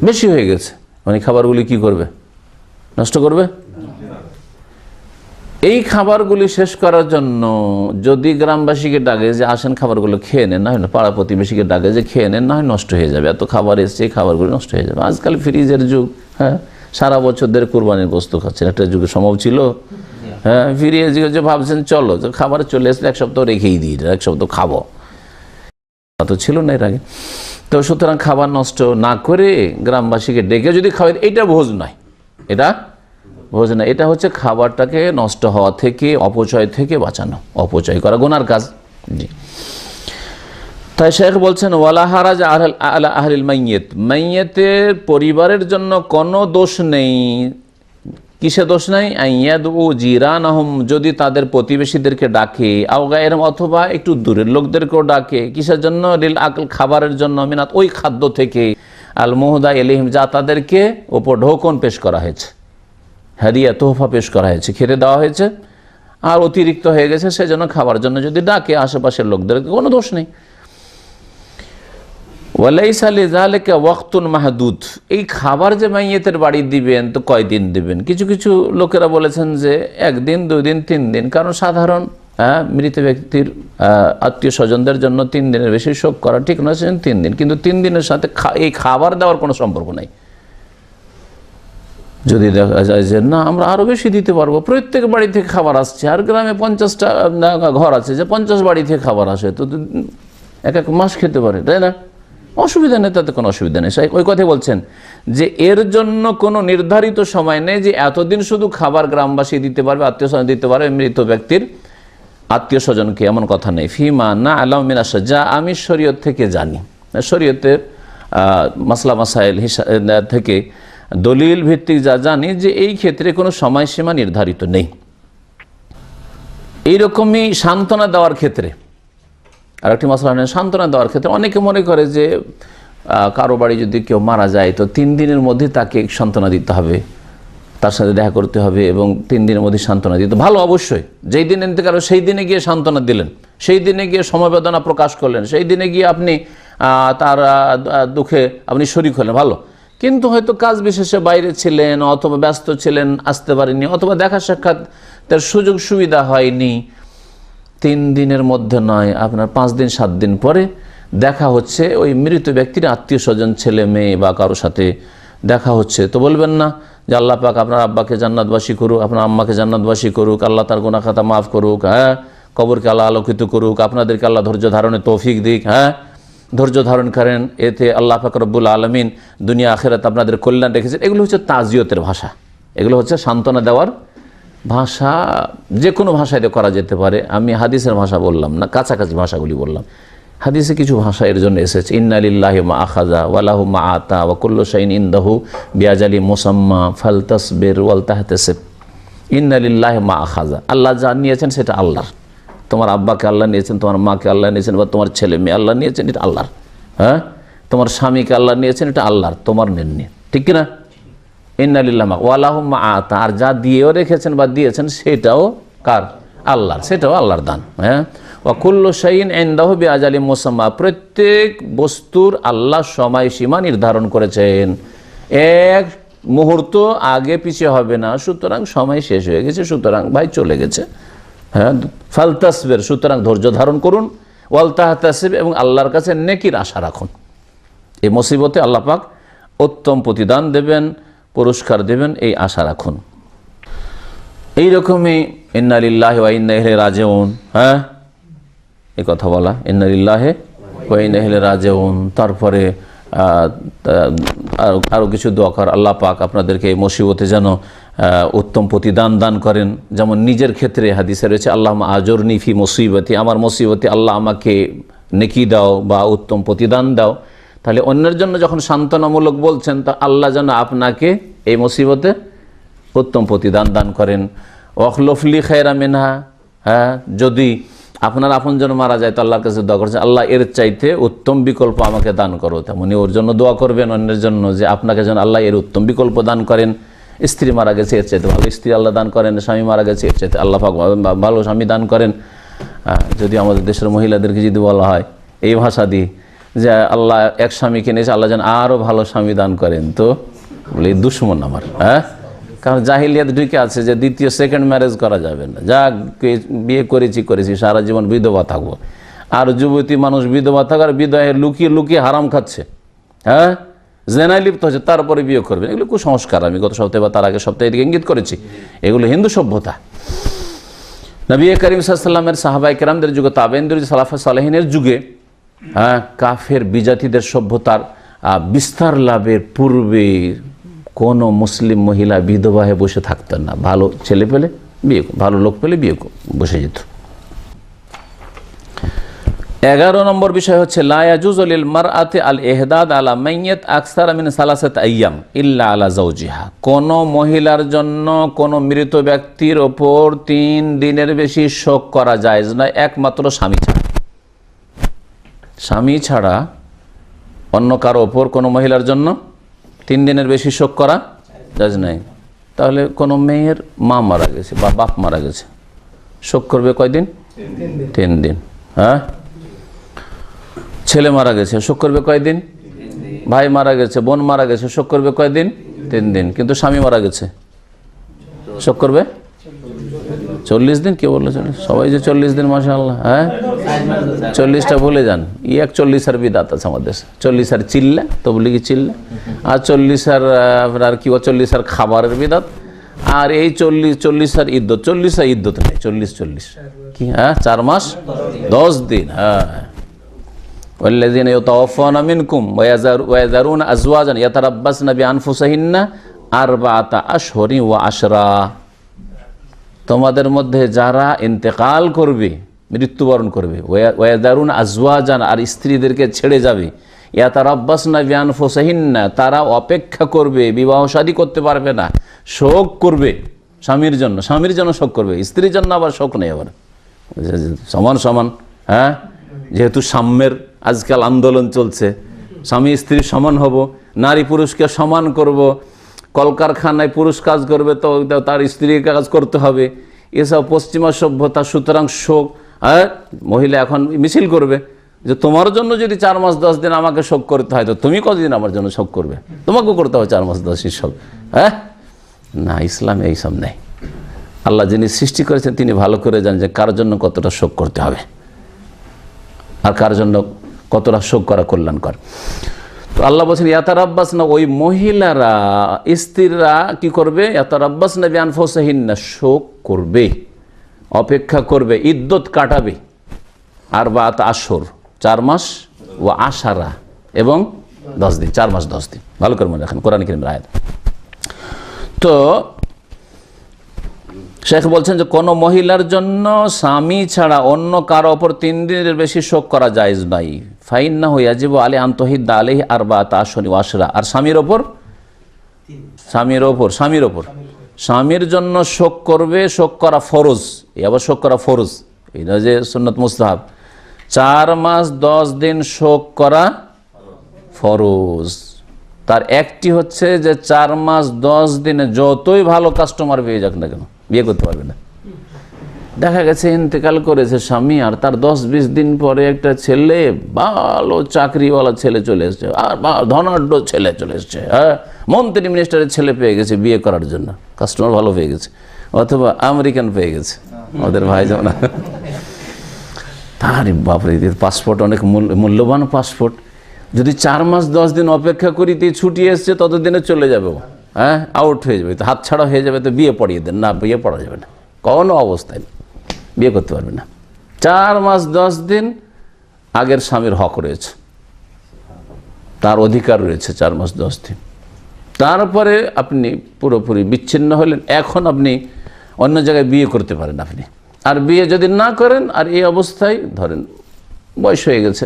বেশি হয়ে গেছে, মানে খাবারগুলি কি করবে? নষ্ট করবে। এই খাবারগুলি শেষ করার জন্য যদি গ্রামবাসীকে ডাকে যে আসেন খাবারগুলো খেয়ে নেন, না হয় না, পাড়া প্রতিবেশীকে ডাকে যে খেয়ে নেন, না হয় নষ্ট হয়ে যাবে, এত খাবার এসছে, এই খাবারগুলি নষ্ট হয়ে যাবে। আজকাল ফ্রিজের যুগ, হ্যাঁ, সারা বছর ধরে কুরবানির গোস্ত খাচ্ছেন, একটা যুগে সম্ভব ছিল, হ্যাঁ, ফিরিয়ে যে ভাবছেন চলো খাবার চলে এসলে 1 সপ্তাহ রেখেই দিই, 1 সপ্তাহ খাবো, তা তো ছিল না এর আগে। তো সুতরাং খাবার নষ্ট না করে গ্রামবাসীকে ডেকে যদি খাওয়াই, এটা ভোজ নয়, এটা ভোজ না, এটা হচ্ছে খাবারটাকে নষ্ট হওয়া থেকে, অপচয় থেকে বাঁচানো, অপচয় করা গুনার কাজ। জি, তাই শেখ বলছেন ওয়ালা হারাজ আলা আহলিল মাইয়াত, মাইয়াতের পরিবারের জন্য কোনো দোষ নেই কিসে দোষ নাই? আইয়াদু জিরানাহুম, যদি তাদের প্রতিবেশীদেরকে ডাকে, আও গায়রহুম, অথবা একটু দূরের লোকদেরকেও ডাকে। কিসের জন্য? লিল আকল, খাবারের জন্য, মিনাত, ওই খাদ্য থেকে, আল মুহদা ইলাইহিম, যা তাদেরকে ওপর ঢোকন পেশ করা হয়েছে, হাদিয়া তোহফা পেশ করা হয়েছে, খেতে দেওয়া হয়েছে, আর অতিরিক্ত হয়ে গেছে, সেজন্য খাবার জন্য যদি ডাকে আশেপাশের লোকদেরকে, কোনো দোষ নেই। ওয়ালাইসা লিযালিকা ওয়াক্তুন মাহদুদ, এই খাবার যে মাইয়েতের বাড়ি দিবেন তো কয়দিন দিবেন? কিছু কিছু লোকেরা বলেছেন যে 1 দিন, 2 দিন, 3 দিন, কারণ সাধারণ মৃত ব্যক্তির আত্মীয় স্বজনদের জন্য 3 দিনের বেশি শোক করা ঠিক নয়, 3 দিন। কিন্তু 3 দিনের সাথে এই খাবার দেওয়ার কোনো সম্পর্ক নাই। যদি দেখা যায় যে না, আমরা আরও বেশি দিতে পারবো, প্রত্যেক বাড়ি থেকে খাবার আসছে, আর গ্রামে 50টা ঘর আছে, যে 50 বাড়ি থেকে খাবার আসে, তো 1 মাস খেতে পারে, তাই না? অসুবিধা নেই, তাতে কোনো অসুবিধা নেই। ওই কথাই বলছেন যে এর জন্য কোনো নির্ধারিত সময় নেই যে এতদিন শুধু খাবার গ্রামবাসী দিতে পারবে, আত্মীয় স্বজন দিতে পারবে, মৃত ব্যক্তির আত্মীয় স্বজনকে, এমন কথা নেই। ফিমা না আলাম মিনাশা, যা আমি শরীয়ত থেকে জানি, শরীয়তের মাসলা মাসাইল থেকে দলিল ভিত্তিক যা জানি, যে এই ক্ষেত্রে কোনো সময়সীমা নির্ধারিত নেই। এইরকমই সান্ত্বনা দেওয়ার ক্ষেত্রে আর একটি মশলা নেই, সান্ত্বনা দেওয়ার ক্ষেত্রে অনেকে মনে করে যে কারো বাড়ি যদি কেউ মারা যায় তো 3 দিনের মধ্যে তাকে সান্ত্বনা দিতে হবে, তার সাথে দেখা করতে হবে এবং 3 দিনের মধ্যে সান্ত্বনা দিতে ভালো। অবশ্যই যেই দিন ইন্তেকাল সেই দিনে গিয়ে সান্ত্বনা দিলেন, সেই দিনে গিয়ে সমবেদনা প্রকাশ করলেন, সেই দিনে গিয়ে আপনি তার দুঃখে আপনি শরীক হলেন, ভালো। কিন্তু হয়তো কাজ বিশেষে বাইরে ছিলেন, অথবা ব্যস্ত ছিলেন, আসতে পারেননি, অথবা দেখা সাক্ষাৎ তার সুযোগ সুবিধা হয়নি, 3 দিনের মধ্যে নয়, আপনার 5 দিন 7 দিন পরে দেখা হচ্ছে, ওই মৃত ব্যক্তির আত্মীয় স্বজন, ছেলে মেয়ে বা কারোর সাথে দেখা হচ্ছে, তো বলবেন না যে আল্লাহ পাক আপনার আব্বাকে জান্নাতবাসী করুক, আপনার আম্মাকে জান্নাতবাসী করুক, আল্লাহ তার গুনাহ খাতা মাফ করুক, হ্যাঁ, কবরকে আল্লাহ আলোকিত করুক, আপনাদেরকে আল্লাহ ধৈর্য ধারণের তৌফিক দিক, হ্যাঁ, ধৈর্য ধারণ করেন, এতে আল্লাহ পাক রব্বুল আলামিন দুনিয়া আখিরাত আপনাদের কল্যাণ রেখেছেন। এগুলো হচ্ছে তাজিয়তের ভাষা, এগুলো হচ্ছে সান্ত্বনা দেওয়ার ভাষা। যে কোনো ভাষায় করা যেতে পারে, আমি হাদিসের ভাষা বললাম না, কাছাকাছি ভাষাগুলি বললাম। হাদিসে কিছু ভাষা এর জন্য এসেছে, ইন্না লিল্লাহি মা আখাযা ওয়া লাহু মা আতা ওয়া কুল্লু শাইইন ইনদাহু বিআজালি মুসাম্মা ফালতাসবির ওয়াল তাহতাসিব। ইন্না লিল্লাহি মা আখাযা, আল্লাহ যা নিয়েছেন সেটা আল্লাহর। তোমার আব্বাকে আল্লাহ নিয়েছেন, তোমার মাকে আল্লাহ নিয়েছেন, বা তোমার ছেলে মেয়ে আল্লাহ নিয়েছেন, এটা আল্লাহর। হ্যাঁ, তোমার স্বামীকে আল্লাহ নিয়েছেন, এটা আল্লাহর, তোমার নেননি, ঠিক কিনা? ইন্না লিল্লাহি ওয়া লাহু মা আতা, আর যা দিয়েও রেখেছেন বা দিয়েছেন সেটাও কার? আল্লাহর, সেটাও আল্লাহর দান। হ্যাঁ, ওয়া কুল্লু শাইইন ইনদাহু বিআজালি মুসাম্মা, প্রত্যেক বস্তুর আল্লাহ সময়সীমা নির্ধারণ করেছেন, 1 মুহূর্ত আগে পিছিয়ে হবে না, সুতরাং সময় শেষ হয়ে গেছে, সুতরাং ভাই চলে গেছে। হ্যাঁ, ফালতাসবির, সুতরাং ধৈর্য ধারণ করুন, ওয়াল তাহতাসিব, এবং আল্লাহর কাছে নেকির আশা রাখুন। এই মুসিবতে আল্লাহ পাক উত্তম প্রতিদান দেবেন, পুরস্কার দেবেন, এই আশা রাখুন। এইরকমই ইন্না লিল্লাহি ওয়া ইন্না ইলাইহি রাজিউন, হ্যাঁ, এই কথা বলা, ইন্না লিল্লাহি ওয়া ইন্না ইলাইহি রাজিউন। তারপরে আরও কিছু দোয়া কর, আল্লাহ পাক আপনাদেরকে এই মুসিবতে যেন উত্তম প্রতিদান দান করেন। যেমন নিজের ক্ষেত্রে হাদিসে রয়েছে, আল্লাহুম্মা আজুরনি ফি মুসিবতি, আমার মুসিবতে আল্লাহ আমাকে নেকি দাও বা উত্তম প্রতিদান দাও। তাহলে অন্যের জন্য যখন সান্ত্বনামূলক বলছেন, তা আল্লাহ যেন আপনাকে এই মুসিবতে উত্তম প্রতিদান দান করেন। ওয়াখলুফলি খায়রা মিনহা, হ্যাঁ, যদি আপনার আপনজন মারা যায় তো আল্লাহর কাছে দোয়া করছেন, আল্লাহ এর চাইতে উত্তম বিকল্প আমাকে দান করো। তেমনি ওর জন্য দোয়া করবেন অন্যের জন্য, যে আপনাকে যেন আল্লাহ এর উত্তম বিকল্প দান করেন। স্ত্রী মারা গেছে, এর চাইতে ভালো স্ত্রী আল্লাহ দান করেন। স্বামী মারা গেছে, এর চাইতে আল্লাহ পাক ভালো স্বামী দান করেন। যদি আমাদের দেশের মহিলাদেরকে যদি বলা হয় এই ভাষা দিয়ে যে আল্লাহ এক স্বামীকে নিয়েছে, আল্লাহ যেন আরও ভালো স্বামী দান করেন, তো বলে দুশ্মন আমার। হ্যাঁ, কারণ জাহিলিয়াত ঢুকে আছে যে দ্বিতীয় সেকেন্ড ম্যারেজ করা যাবে না, যা বিয়ে করেছি সারা জীবন বিধবা থাকবো। আর যুবতী মানুষ বিধবা থাকার বিধবায় লুকিয়ে লুকিয়ে হারাম খাচ্ছে, হ্যাঁ, জেনায় লিপ্ত হচ্ছে, তারপরে বিয়ে করবেন। এগুলো কুসংস্কার। আমি গত সপ্তাহে বা তার আগের সপ্তাহে এদিকে ইঙ্গিত করেছি, এগুলো হিন্দু সভ্যতা। নবী করিম সাল্লাল্লাহু আলাইহি ওয়াসাল্লামের সাহাবায়ে কেরামদের যুগে, তাবেঈনদের সালাফে সালেহিনের যুগে, হ্যাঁ, কাফের বিজাতিদের সভ্যতার বিস্তার লাভের পূর্বে কোনো মুসলিম মহিলা বিধবা হয়ে বসে থাকতেন না। ভালো ছেলে পেলে বিয়ে, ভালো লোক পেলে বিয়ে বসে যেত। 11 নম্বর বিষয় হচ্ছে লা ইয়াজুজু লিল মারআতি আল ইহদাদ আলা মাইয়িত আকসার মিন সালাসাত আইয়াম ইল্লা আলা যাওজিহা। কোন মহিলার জন্য কোন মৃত ব্যক্তির ওপর 3 দিনের বেশি শোক করা জায়েজ নয়, একমাত্র স্বামী ছাড়া। স্বামী ছাড়া অন্য কারো ওপর কোনো মহিলার জন্য 3 দিনের বেশি শোক করা জায়েজ নাই। তাহলে কোনো মেয়ের মা মারা গেছে বা বাপ মারা গেছে, শোক করবে কয়দিন? 3 দিন। হ্যাঁ, ছেলে মারা গেছে, শোক করবে কয়দিন? ভাই মারা গেছে, বোন মারা গেছে, শোক করবে কয়দিন? 3 দিন। কিন্তু স্বামী মারা গেছে, শোক করবে 40 দিন। কে বললো 40? সবাই যে 40 দিন, মাশাআল্লাহ। হ্যাঁ, 40টা ভুলে যান। 41 বিদাত আছে আমাদের। 40 চিল্লা, তবলিগি চিল্লা, আর 40 আপনার কি 40 খাবারের বিদাত, আর এই 40 ইদ্যত। 40 ইদ্যত নেই, 40 কি? হ্যাঁ, 4 মাস 10 দিন। হ্যাঁ, ওয়াল্লাযীনা ইয়াতাওয়াফাউনা মিনকুম ওয়া ইয়াযারুনা আযওয়াজান ইয়াতারাব্বাসনা বিআনফুসিহিন্না 4 আশহুরিন ওয়া 10। তোমাদের মধ্যে যারা ইন্তেকাল করবে, মৃত্যুবরণ করবে, ওয়া ইয়াযারুনা আযওয়াজান, আর স্ত্রীদেরকে ছেড়ে যাবে, ইয়াতারাব্বাসনা বিআনফুসিহিন্না, তারা অপেক্ষা করবে, বিবাহ শাদী করতে পারবে না, শোক করবে স্বামীর জন্য। স্বামীর জন্য শোক করবে, স্ত্রীর জন্য আবার শোক নেই। আবার সমান সমান। হ্যাঁ, যেহেতু সাম্যের আজকাল আন্দোলন চলছে, স্বামী স্ত্রী সমান হব, নারী পুরুষকে সমান করব, কলকারখানায় পুরুষ কাজ করবে তো তার স্ত্রীকে কাজ করতে হবে, এসব পশ্চিমা সভ্যতা। সুতরাং শোক, মহিলা এখন মিছিল করবে যে তোমার জন্য যদি 4 মাস 10 দিন আমাকে শোক করতে হয়, তো তুমি কতদিন আমার জন্য শোক করবে? তোমাকেও করতে হবে 4 মাস 10 দিন শোক। হ্যাঁ, না, ইসলামে এইসব নেই। আল্লাহ যিনি সৃষ্টি করেছেন তিনি ভালো করে জানেন যে কার জন্য কতটা শোক করতে হবে আর কার জন্য কতটা শোক করা কল্যাণকর। তো আল্লাহ বলছেন ইয়াতারাব্বাস না, ওই মহিলারা, স্ত্রীরা কি করবে? ইয়াতারাব্বাস না বিআনফুসিহিন্না, শোক করবে, অপেক্ষা করবে, ইদ্যত কাটাবে। 4 আশহুর, 4 মাস, ও 10 এবং 10 দিন, 4 মাস 10 দিন। ভালো করে মনে রাখেন, কোরআন কারীমের আয়াত। তো শেখ বলছেন যে কোনো মহিলার জন্য স্বামী ছাড়া অন্য কারো ওপর 3 দিনের বেশি শোক করা জায়েজ নাই। ফাইন্নাহু ইয়াজিবু আলাইহি আন তুহিদ্দা আলাইহি 4 আশহুরিন ওয়া 10। আর স্বামীর ওপর স্বামীর জন্য শোক করবে, শোক করা ফরজ। এই আবার শোক করা ফরজ, এটা যে সুন্নাত মুস্তাহাব। 4 মাস 10 দিন শোক করা ফরজ। তার একটি হচ্ছে যে 4 মাস 10 দিনে যতই ভালো কাস্টমার পেয়ে যাক না কেন, বিয়ে করতে পারবে না। দেখা গেছে ইন্তেকাল করেছে স্বামী, আর তার 10-20 দিন পরে একটা ছেলে, ভালো চাকরিওয়ালা ছেলে চলে এসছে, আর ধনাঢ্য ছেলে চলে এসছে। হ্যাঁ, মন্ত্রী মিনিস্টারের ছেলে পেয়ে গেছে বিয়ে করার জন্য, কাস্টমার ভালো পেয়ে গেছে, অথবা আমেরিকান পেয়ে গেছে, আমাদের ভাই যেমন। তার বাপরে, পাসপোর্ট অনেক মূল্যবান পাসপোর্ট। যদি 4 মাস 10 দিন অপেক্ষা করি, ছুটি এসছে, ততদিনে চলে যাবে, হ্যাঁ, আউট হয়ে যাবে, তো হাত ছাড়া হয়ে যাবে, তো বিয়ে পড়িয়ে দেন। না, বিয়ে পড়া যাবে না, কোনো অবস্থায় বিয়ে করতে পারবে না। 4 মাস 10 দিন আগের স্বামীর হক রয়েছে, তার অধিকার রয়েছে 4 মাস 10 দিন। তারপরে আপনি পুরোপুরি বিচ্ছিন্ন হলেন, এখন আপনি অন্য জায়গায় বিয়ে করতে পারেন আপনি। আর বিয়ে যদি না করেন, আর এই অবস্থায় ধরেন বয়স হয়ে গেছে,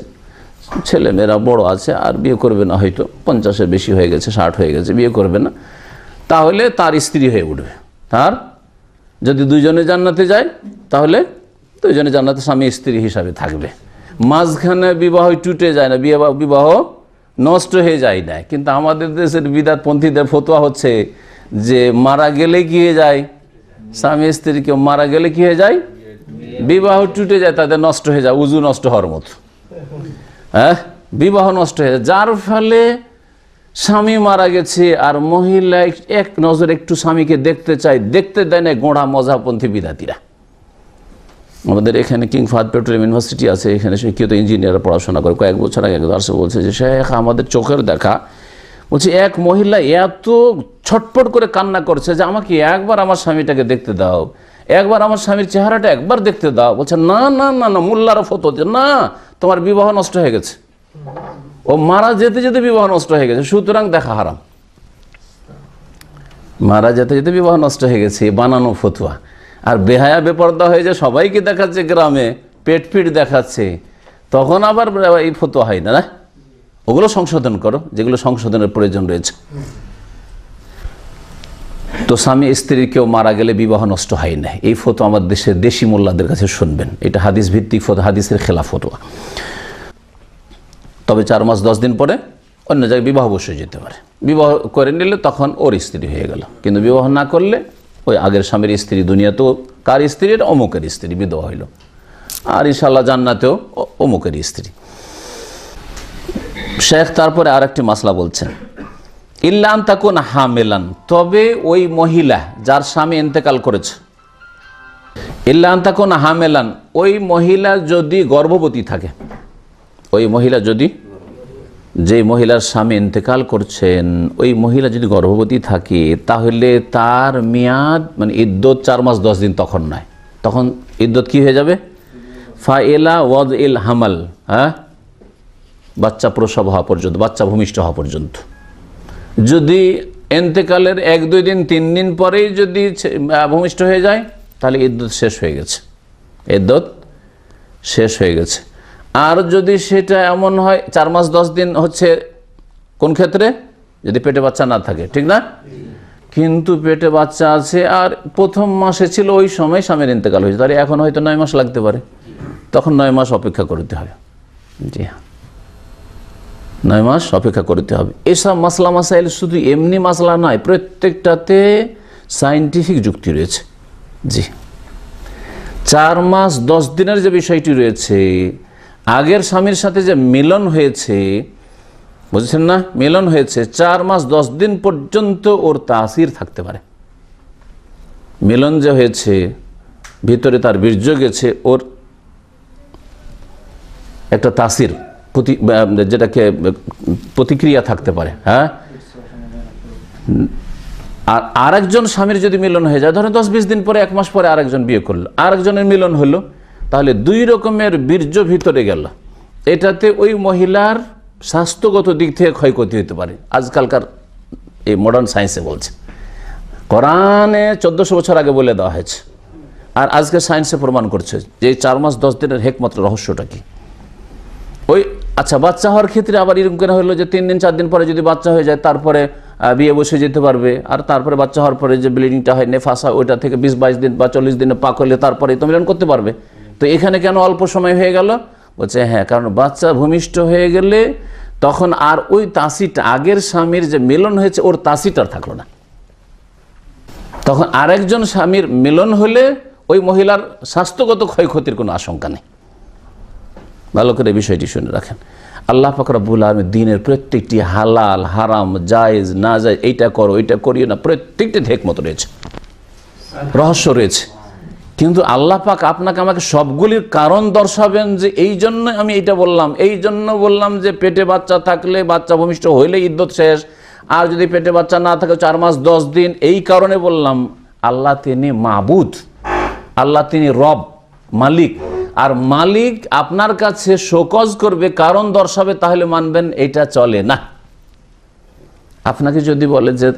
ছেলে মেয়েরা বড় আছে, আর বিয়ে করবে না, হয়তো 50-এর বেশি হয়ে গেছে, 60 হয়ে গেছে, বিয়ে করবে না, তাহলে তার স্ত্রী হয়ে উঠবে। তার যদি 2 জনে জান্নাতে যায়, তাহলে 2 জনে জান্নাতে স্বামী স্ত্রী হিসাবে থাকবে। মাঝখানে বিবাহ টুটে যায় না, বিবাহ নষ্ট হয়ে যায় না। কিন্তু আমাদের দেশের বিদাতপন্থীদের ফতোয়া হচ্ছে যে মারা গেলে কি হয়ে যায়, স্বামী স্ত্রী কেউ মারা গেলে কি হয়ে যায়, বিবাহ টুটে যায়, তাদের নষ্ট হয়ে যায়, উজু নষ্ট হওয়ার মতো। হ্যাঁ, বিবাহ নষ্ট হয়ে যায়, যার ফলে স্বামী মারা গেছে আর মহিলা এক নজর একটু স্বামীকে দেখতে চায়, দেখতে দেয় না গোঁড়া মজাপন্থী বিদাতিরা। আমাদের এখানে কিং ফাহাদ পেট্রোলিয়াম ইউনিভার্সিটি আছে, এখানে শিক্ষিত ইঞ্জিনিয়ার পড়াশোনা করে। কয়েক বছর আগে দর্শক বলছে যে শেখ, আমাদের চোখের দেখা, বলছে এক মহিলা এত ছটপট করে কান্না করছে যে আমাকে একবার আমার স্বামীটাকে দেখতে দাও, একবার আমার স্বামীর চেহারাটা একবার দেখতে দাও। বলছে না না না না, মোল্লারা ফতো যে না, তোমার বিবাহ নষ্ট হয়ে গেছে, ও মারা যেতে যেতে বিবাহ নষ্ট হয়ে গেছে, সুতরাং দেখা হারাম। মারা যেতে যেতে বিবাহ নষ্ট হয়ে গেছে, বানানো ফতুয়া। আর বেহায়া বেপর্দা হয়ে যে সবাইকে দেখাচ্ছে, গ্রামে পেট ফিট দেখাচ্ছে, তখন আবার এই ফতোয়া হয় না, ওগুলো সংশোধন করো যেগুলো সংশোধনের প্রয়োজন রয়েছে। তো স্বামী স্ত্রীর কেউ মারা গেলে বিবাহ নষ্ট হয় না, এই ফতোয়া আমার দেশের দেশি মোল্লাদের কাছে শুনবেন। এটা হাদিস ভিত্তিক ফতোয়া, হাদিসের খেলাফ ফতোয়া। তবে 4 মাস 10 দিন পরে অন্য জায়গায় বিবাহ বসে যেতে পারে। বিবাহ করে নিলে তখন ওর স্ত্রী হয়ে গেল, কিন্তু বিবাহ না করলে ওই আগের স্বামীর স্ত্রী, দুনিয়াতেও কার স্ত্রী, অমুকের স্ত্রী বিধবা হইল, আর ইনশাআল্লাহ জান্নাতেও অমুকের স্ত্রী। শেখ তারপরে আর একটি মাসলা বলছেন, ইল্লান তাকুন হামেলান, তবে ওই মহিলা যার স্বামী ইন্তেকাল করেছে, ইল্লান তাকুন হামেলান, ওই মহিলা যদি গর্ভবতী থাকে, ওই মহিলা যদি, যে মহিলার স্বামী ইন্তেকাল করছেন ওই মহিলা যদি গর্ভবতী থাকে, তাহলে তার মেয়াদ মানে ইদ্যত 4 মাস 10 দিন তখন নয়, তখন ইদ্যত কি হয়ে যাবে, ফাইলা ওয়াদ ইল হামাল, হ্যাঁ, বাচ্চা প্রসব হওয়া পর্যন্ত, বাচ্চা ভূমিষ্ঠ হওয়া পর্যন্ত। যদি ইন্তেকালের 1-2 দিন 3 দিন পরেই যদি ভূমিষ্ঠ হয়ে যায়, তাহলে ইদ্যত শেষ হয়ে গেছে, ইদ্যত শেষ হয়ে গেছে। আর যদি সেটা এমন হয় 4 মাস 10 দিন হচ্ছে কোন ক্ষেত্রে, যদি পেটে বাচ্চা না থাকে, ঠিক না, কিন্তু পেটে বাচ্চা আছে আর প্রথম মাসে ছিল ওই সময় স্বামীর ইন্তেকাল হয়েছে, তাহলে এখন হয়তো 9 মাস লাগতে পারে, তখন 9 মাস অপেক্ষা করতে হবে। জি হ্যাঁ, 9 মাস অপেক্ষা করতে হবে। এসব মাসলা মাসাইল শুধু এমনি মাসলা নয়, প্রত্যেকটাতে সায়েন্টিফিক যুক্তি রয়েছে। জি, 4 মাস 10 দিনের যে বিষয়টি রয়েছে, আগের স্বামীর সাথে যে মিলন হয়েছে, বুঝছেন না, মিলন হয়েছে 4 মাস 10 দিন পর্যন্ত ওর তাসির থাকতে পারে। মিলন যে হয়েছে, ভিতরে তার বীর্য গেছে, ওর একটা তাসির, যেটাকে প্রতিক্রিয়া থাকতে পারে। হ্যাঁ, আর আরেকজন স্বামীর যদি মিলন হয়ে যায়, ধরেন 10-20 দিন পরে, 1 মাস পরে আরেকজন বিয়ে করলো, আরেকজনের মিলন হলো, তাহলে 2 রকমের বীর্য ভিতরে গেল, এটাতে ওই মহিলার স্বাস্থ্যগত দিক থেকে ক্ষয়ক্ষতি হতে পারে। আজকালকার এই মডার্ন সায়েন্সে বলছে, কোরআনে 1400 বছর আগে বলে দেওয়া হয়েছে, আর আজকে সায়েন্সে প্রমাণ করছে যে 4 মাস 10 দিনের হেকমাত্র রহস্যটা কি। ওই আচ্ছা, বাচ্চা হওয়ার ক্ষেত্রে আবার এরকম কেন হলো যে 3 দিন 4 দিন পরে যদি বাচ্চা হয়ে যায়, তারপরে বিয়ে বসে যেতে পারবে, আর তারপরে বাচ্চা হওয়ার পরে যে ব্লিডিংটা হয়, নেফাস হয়, ওইটা থেকে 20-22 দিন বা 40 দিনে পাক হলে তারপরে তো মিলন করতে পারবে। তো এখানে কেন অল্প সময় হয়ে গেল? বলছে হ্যাঁ, কারণ বাচ্চা ভূমিষ্ঠ হয়ে গেলে তখন আর ওই তাসিটা, আগের স্বামীর যে মিলন হয়েছে ওর তাসিটার থাকলো না, তখন আরেকজন স্বামীর মিলন হলে ওই মহিলার স্বাস্থ্যগত ক্ষয়ক্ষতির কোনো আশঙ্কা নেই। ভালো করে বিষয়টি শুনে রাখেন। আল্লাহ পাক রব্বুল আলামিন দ্বীনের প্রত্যেকটি হালাল, হারাম, জায়েজ, না জায়েজ, এইটা করো, এইটা করিও না, প্রত্যেকটি হিকমত রয়েছে, রহস্য রয়েছে। কিন্তু আল্লাহ পাক আপনাকে আমাকে সবগুলির কারণ দর্শাবেন যে এই জন্য আমি এইটা বললাম, এই জন্য বললাম যে পেটে বাচ্চা থাকলে, বাচ্চা ভূমিষ্ঠ হইলে ইদ্যত শেষ, আর যদি পেটে বাচ্চা না থাকে 4 মাস 10 দিন, এই কারণে বললাম। আল্লাহ তিনি মাবুদ, আল্লাহ তিনি রব, মালিক, আর মালিক আপনার কাছে শোকজ করবে, কারণ দর্শাবে, তাহলে মানবেন, এটা চলে না। আপনাকে যদি বলে যে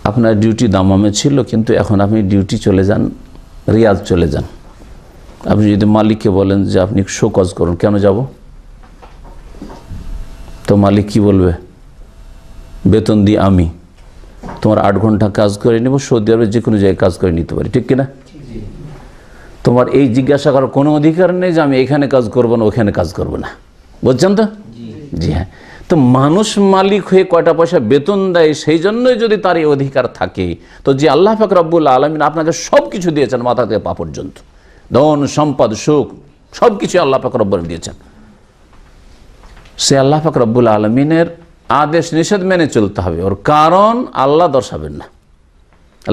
আপনার ডিউটি দামামে ছিল, কিন্তু এখন আপনি ডিউটি চলে যান, রিয়াদ চলে যান, আপনি যদি মালিককে বলেন যে আপনি শোকজ করুন, কেন যাব? তো মালিক কি বলবে? বেতন দিই আমি, তোমার 8 ঘন্টা কাজ করে নেব, সৌদি আরবে যে কোনো জায়গায় কাজ করে নিতে পারি, ঠিক কিনা? তোমার এই জিজ্ঞাসা করার কোনো অধিকার নেই যে আমি এখানে কাজ করবো না, ওখানে কাজ করবো না, বুঝছেন তো? জি হ্যাঁ। তো মানুষ মালিক হয়ে কয়টা পয়সা বেতন দেয়, সেই জন্যই যদি তার এই অধিকার থাকে, তো যে আল্লাহ পাক রব্বুল আলামিন আপনাকে সব কিছু দিয়েছেন, মাথা থেকে পা পর্যন্ত, ধন সম্পদ সুখ সব কিছু আল্লাহ পাক রব্বুল দিয়েছেন, সে আল্লাহ পাক রব্বুল আলামিনের আদেশ নিষেধ মেনে চলতে হবে, ওর কারণ আল্লাহ দর্শাবেন না।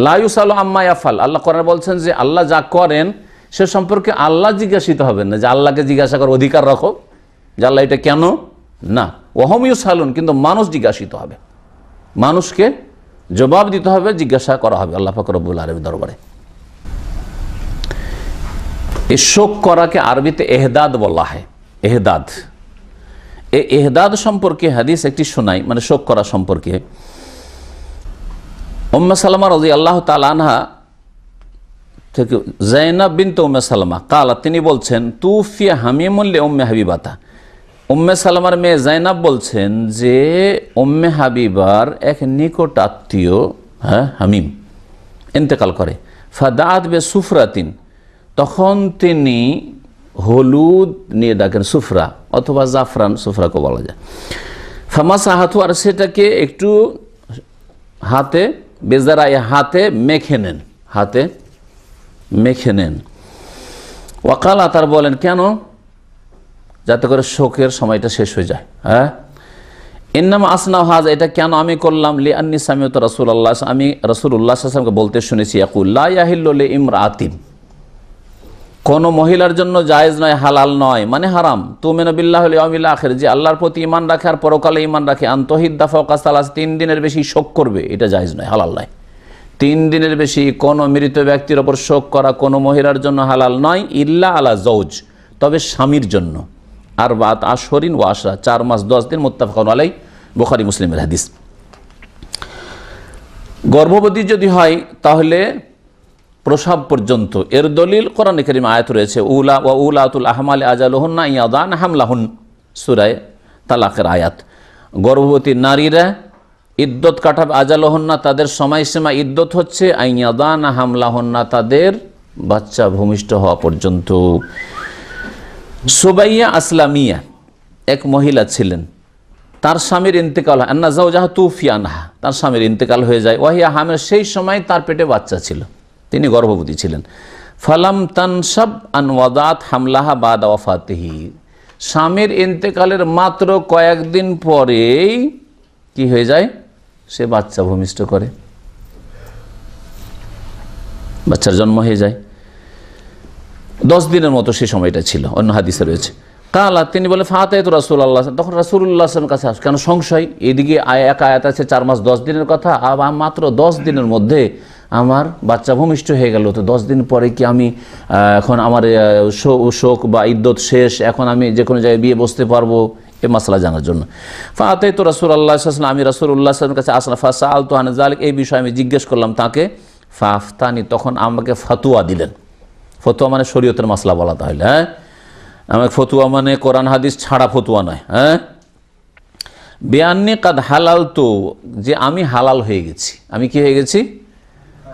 লা ইউসালু আম্মা ইয়াফআল, আল্লাহ কোরআনে বলছেন যে আল্লাহ যা করেন সে সম্পর্কে আল্লাহ জিজ্ঞাসিত হবেন না, যে আল্লাহকে জিজ্ঞাসা করার অধিকার রাখো যে আল্লাহ এটা কেন, না। ওয়াহুম ইউসালুন, কিন্তু মানুষ জিজ্ঞাসিত হবে, মানুষকে জবাব দিতে হবে, জিজ্ঞাসা করা হবে আল্লাহ পাক রব্বুল আলামিন দরবারে। এই শোক করাকে আরবিতে এহদাদ বলা হয়, এহদাদ। এই এহদাদ সম্পর্কে হাদিস একটি শোনাই, মানে শোক করা সম্পর্কে। উম্মে সালামা রাদিয়াল্লাহু তাআলা আনহা থেকে জাইনাব বিনতে উম্মে সালামা কালা, তিনি বলছেন তুফিয়া হামিমুল উম্মে হাবিবাতা, উম্মে সালামার মেয়ে জাইনাব বলছেন যে উম্মে হাবিবার এক নিকট আত্মীয় হামিম ইন্তেকাল করে। ফাদাত বে সুফরাতিন, তখন তিনি হলুদ নিয়ে ডাকেন, সুফরা অথবা জাফরান, সুফরাকে বলা যায়। ফামাসা হাতু, আর সেটাকে একটু হাতে বেজারাই হাতে মেখে নেন, হাতে মেখে নেন। ওয়াকালা, তার বলেন কেন, যাতে করে শোকের সময়টা শেষ হয়ে যায়। ইন্নামা আসনা হাজ, এটা কেন আমি করলাম, লি আন্নি সামিউতু রাসূলুল্লাহ, আমি রাসূলুল্লাহ সাল্লাল্লাহু আলাইহি ওয়াসাল্লামকে বলতে শুনেছি, ইয়াকুল লা ইয়াহিল্লু লি ইমরাতিন, কোন মহিলার জন্য জায়েজ নয়, হালাল নয়, মানে হারাম, তুমিনু বিল্লাহি ওয়াল ইয়াউমিল আখির, যে আল্লাহর প্রতি ঈমান রাখে আর পরকালে ঈমান রাখে, আনতাহিদ্দা ফাওকা সালাস, 3 দিনের বেশি শোক করবে, এটা জায়েজ নয়, হালাল নয়। 3 দিনের বেশি কোনো মৃত ব্যক্তির ওপর শোক করা কোনো মহিলার জন্য হালাল নয়, ইল্লা আলা জৌজ, তবে স্বামীর জন্য। আর বাত আশহরিন ওয়া আশরা, 4 মাস 10 দিন, মুত্তাফাকুন আলাইহি, বুখারী মুসলিমের হাদিস। গর্ভবতী যদি হয় তাহলে প্রসব পর্যন্ত, এর দলিল কোরআনে কারীমে আয়াত রয়েছে, উলা ওয়া উলাতুল আহমাল আজালুহুন্না ইয়াদান হামলাহুন, সূরা তালাকের আয়াত। গর্ভবতী নারীরা ইদ্যত কাটাবে, আজালুহুন্না, তাদের সময়সীমা, ইদ্যত হচ্ছে আইয়াদান হামলাহুন্না, তাদের বাচ্চা ভূমিষ্ঠ হওয়া পর্যন্ত। সুবাইয়া আসলামিয়া এক মহিলা ছিলেন, তার স্বামীর ইন্তেকাল হয়, আন্না যাওজাহা তুফিয়া আনহা, তার স্বামীর ইন্তেকাল হয়ে যায়, ওয়াহিয়া হামের, সেই সময় তার পেটে বাচ্চা ছিল, তিনি গর্ভবতী ছিলেন। ফালাম তানসাব আন ওয়াদাত হামলাহা বাদা ওয়াফাতিহি, স্বামীর ইন্তেকালের মাত্র কয়েকদিন পরেই কি হয়ে যায়, সে বাচ্চা ভূমিষ্ঠ করে, বাচ্চার জন্ম হয়ে যায়। 10 দিনের মতো সেই সময়টা ছিল, অন্য হাদিসে রয়েছে। কালা, তিনি বলে ফাতাইতু রাসূলুল্লাহ, তখন রাসূলুল্লাহ সাল্লাল্লাহু আলাইহি ওয়াসাল্লামের কাছে আস, কেন সংশয়, এদিকে এক আয়াত আছে 4 মাস 10 দিনের কথা, আর মাত্র 10 দিনের মধ্যে আমার বাচ্চা ভূমিষ্ঠ হয়ে গেল, তো 10 দিন পরে কি আমি এখন আমার শোক বা ইদ্যত শেষ, এখন আমি যে কোনো জায়গায় বিয়ে বসতে পারবো, এ মাসলা জানার জন্য। ফাতাইতু রাসূলুল্লাহ সাল্লাল্লাহু আলাইহি ওয়াসাল্লাম, আমি রাসূলুল্লাহ সাল্লাল্লাহু আলাইহি ওয়াসাল্লামের কাছে আসলাম, ফাসাআলতু আন যালিক, এই বিষয়ে আমি জিজ্ঞেস করলাম তাকে। ফাফতানি, তখন আমাকে ফতোয়া দিলেন। ফতোয়া মানে শরীয়তের মাসলা বলা, তাহলে আমাকে ফতুয়া মানে কোরআন হাদিস ছাড়া ফতুয়া নয়। বেআন্নি কাদ হালাল, তো যে আমি হালাল হয়ে গেছি, আমি কি হয়ে গেছি,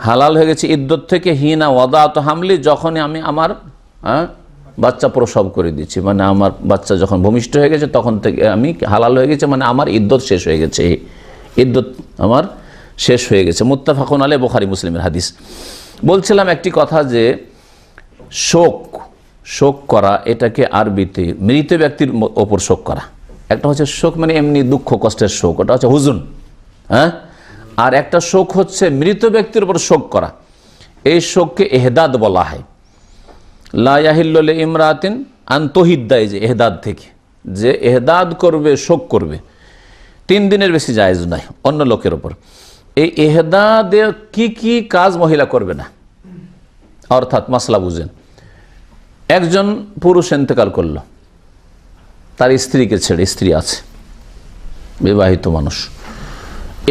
হালাল হয়ে গেছি, ইদ্যত থেকে, হিনা ওয়াদাত হামলি, যখনই আমি আমার বাচ্চা প্রসব করে দিচ্ছি, মানে আমার বাচ্চা যখন ভূমিষ্ঠ হয়ে গেছে তখন থেকে আমি হালাল হয়ে গেছে, মানে আমার ইদ্যত শেষ হয়ে গেছে, ইদ্যত আমার শেষ হয়ে গেছে। মুত্তাফাকুন আলাইহি, বুখারী মুসলিমের হাদিস। বলছিলাম একটি কথা, যে শোক করা, এটাকে আরবিতে মৃত ব্যক্তির ওপর শোক করা, একটা হচ্ছে শোক মানে এমনি দুঃখ কষ্টের শোক, ওটা হচ্ছে হুজুন, আর একটা শোক হচ্ছে মৃত ব্যক্তির উপর শোক করা, এই শোককে এহদাদ বলা হয়। লা ইয়াহিল্লু লি ইমরাতিন আন তুহিদ্দা, যে এহদাদ থেকে, যে এহদাদ করবে, শোক করবে, 3 দিনের বেশি জায়েজ নয় অন্য লোকের ওপর। এই এহদাদে কি কি কাজ মহিলা করবে না, অর্থাৎ মাসলা বুঝেন, একজন পুরুষ ইন্তেকাল করল, তার স্ত্রীকে ছেড়ে, স্ত্রী আছে, বিবাহিত মানুষ,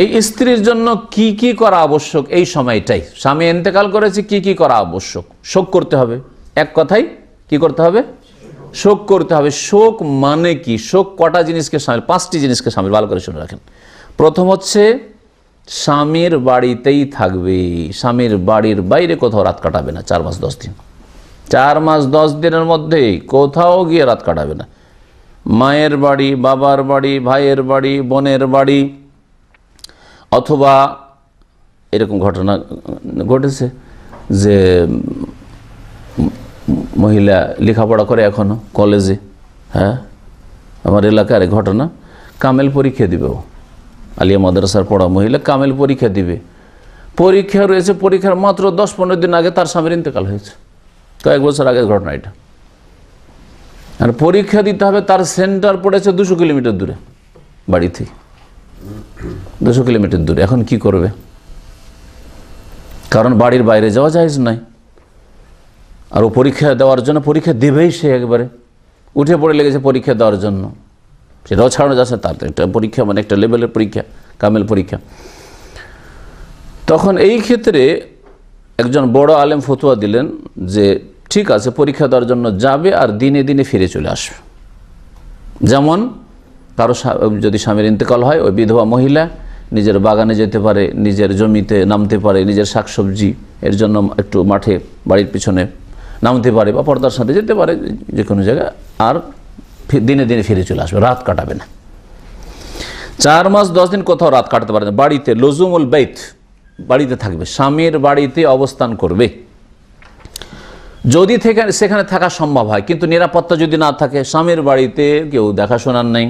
এই স্ত্রীর জন্য কি কি করা আবশ্যক, এই সময়টাই স্বামী ইন্তেকাল করেছে, কি কি করা আবশ্যক, শোক করতে হবে, এক কথাই কি করতে হবে, শোক করতে হবে। শোক মানে কি, শোক কটা জিনিসকে সামিল, 5টি জিনিসকে সামিল, ভালো করে শুনে রাখেন। প্রথম হচ্ছে স্বামীর বাড়িতেই থাকবে, স্বামীর বাড়ির বাইরে কোথাও রাত কাটাবে না 4 মাস 10 দিন, 4 মাস 10 দিনের মধ্যে কোথাও গিয়ে রাত কাটাবে না। মায়ের বাড়ি, বাবার বাড়ি, ভাইয়ের বাড়ি, বোনের বাড়ি, অথবা এরকম ঘটনা ঘটেছে যে মহিলা লেখাপড়া করে এখনো কলেজে, আমার এলাকার ঘটনা, কামেল পরীক্ষা দিবে, ও আলিয়া মাদ্রাসার পড়া মহিলা কামেল পরীক্ষা দিবে, পরীক্ষা রয়েছে, পরীক্ষার মাত্র 10-15 দিন আগে তার স্বামীর ইন্তেকাল হয়েছে, কয়েক বছর আগের ঘটনা এটা। আর পরীক্ষা দিতে হবে, তার সেন্টার পড়েছে 200 কিলোমিটার দূরে বাড়ি থেকে, 200 কিলোমিটার দূরে। এখন কি করবে, কারণ বাড়ির বাইরে যাওয়া জায়েজ নাই, আর ও পরীক্ষা দেওয়ার জন্য, পরীক্ষা দেবেই সে, একবারে উঠে পড়ে লেগেছে পরীক্ষা দেওয়ার জন্য, সেটাও ছাড়ানো যাচ্ছে, তার তো একটা পরীক্ষা, মানে একটা লেভেলের পরীক্ষা, কামেল পরীক্ষা। তখন এই ক্ষেত্রে একজন বড় আলেম ফতোয়া দিলেন যে ঠিক আছে, পরীক্ষা দেওয়ার জন্য যাবে আর দিনে দিনে ফিরে চলে আসবে। যেমন কারো যদি স্বামীর ইন্তেকাল হয়, ওই বিধবা মহিলা নিজের বাগানে যেতে পারে, নিজের জমিতে নামতে পারে, নিজের শাকসবজি এর জন্য একটু মাঠে বাড়ির পিছনে নামতে পারে বা পর্দার সাথে যেতে পারে যে কোনো জায়গায়, আর দিনে দিনে ফিরে চলে আসবে, রাত কাটাবে না। 4 মাস 10 দিন কোথাও রাত কাটাতে পারে না। বাড়িতে লজুমুল বাইত, বাড়িতে থাকবে, স্বামীর বাড়িতে অবস্থান করবে যদি সেখানে থাকা সম্ভব হয়। কিন্তু নিরাপত্তা যদি না থাকে, স্বামীর বাড়িতে কেউ দেখাশোনার নেই,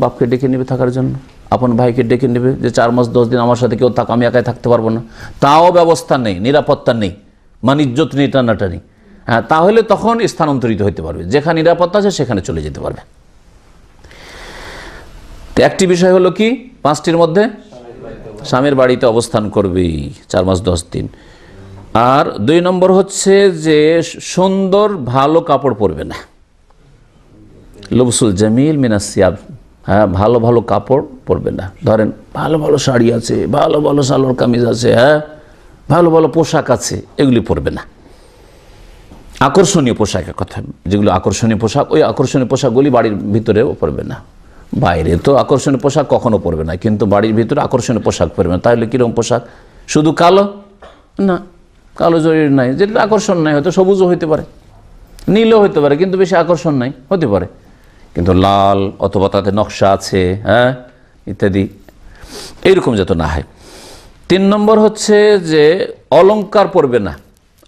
বাপকে ডেকে নেবে থাকার জন্য, আপন ভাইকে ডেকে নেবে যে 4 মাস 10 দিন আমার সাথে কেউ থাক, আমি একাই থাকতে পারবো না, তাও ব্যবস্থা নেই, নিরাপত্তা নেই, ইজ্জত নেই, টানাটানি, হ্যাঁ, তাহলে তখন স্থানান্তরিত হতে পারবে, যেখানে নিরাপত্তা আছে সেখানে চলে যেতে পারবে। তো একটি বিষয় হলো কি, 5টির মধ্যে স্বামীর বাড়িতে অবস্থান করবে 4 মাস 10 দিন। আর 2 নম্বর হচ্ছে যে সুন্দর ভালো কাপড় পরবে না। লবসুল জামিল মিনাস সিয়াব, হ্যাঁ, ভালো ভালো কাপড় পরবে না। ধরেন ভালো ভালো শাড়ি আছে, ভালো ভালো সালোয়ার কামিজ আছে, হ্যাঁ, ভালো ভালো পোশাক আছে, এগুলি পরবে না। আকর্ষণীয় পোশাকের কথা, যেগুলো আকর্ষণীয় পোশাক, ওই আকর্ষণীয় পোশাকগুলি বাড়ির ভিতরেও পরবে না। বাইরে তো আকর্ষণীয় পোশাক কখনো পরবে না, কিন্তু বাড়ির ভিতরে আকর্ষণীয় পোশাক পরবে না। তাহলে কীরকম পোশাক? শুধু কালো না, কালো জরির নাই, যেটা আকর্ষণ নাই, হয়তো সবুজও হইতে পারে, নীলও হইতে পারে, কিন্তু বেশি আকর্ষণ নাই, হতে পারে। কিন্তু লাল অথবা তাতে নকশা আছে, হ্যাঁ, ইত্যাদি, এইরকম যত না হয়। 3 নম্বর হচ্ছে যে অলংকার পরবে না,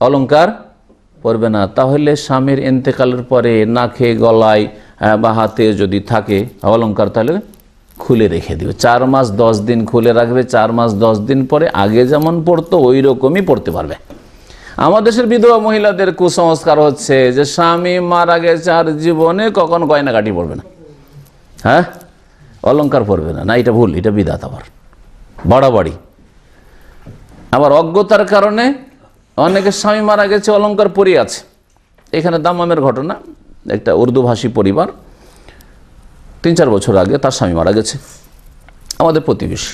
অলংকার পরবে না। তাহলে স্বামীর ইন্তেকালের পরে নাকে, গলায় বা হাতে যদি থাকে অলংকার, তাহলে খুলে রেখে দিবে। 4 মাস 10 দিন খুলে রাখবে। 4 মাস 10 দিন পরে আগে যেমন পড়তো ওই রকমই পড়তে পারবে। আমাদের দেশের বিধবা মহিলাদের কুসংস্কার হচ্ছে যে স্বামী মারা গেছে আর জীবনে কখন গয়নাগাটি পড়বে না, হ্যাঁ, অলংকার পরবে না। না, এটা ভুল, এটা বিদআত, আবার বাড়াবাড়ি। আবার অজ্ঞতার কারণে অনেকের স্বামী মারা গেছে, অলংকার পরে আছে। এখানে দাম্মামের ঘটনা, একটা উর্দু ভাষী পরিবার, 3-4 বছর আগে তার স্বামী মারা গেছে। আমাদের প্রতিবেশী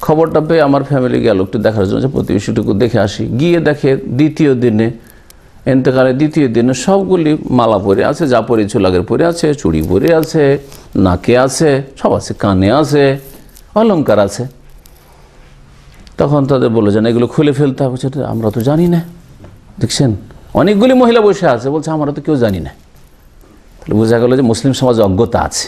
খবরটা পেয়ে আমার ফ্যামিলি গেল একটু দেখার জন্য, যে প্রতিবেশীটুকু দেখে আসি। গিয়ে দেখে দ্বিতীয় দিনে, এতেকালের দ্বিতীয় দিনে সবগুলি মালা পরে আছে, যা পরেছিল আগের পরে আছে, চুড়ি পরে আছে, নাকে আছে, সব আছে, কানে আছে, অলংকার আছে। তখন তাদের বলে যে এগুলো খুলে ফেলতে হবে। আমরা তো জানি না, দেখছেন অনেকগুলি মহিলা বসে আছে, বলছে আমরা তো কেউ জানি না। তাহলে বোঝা গেল যে মুসলিম সমাজে অজ্ঞতা আছে।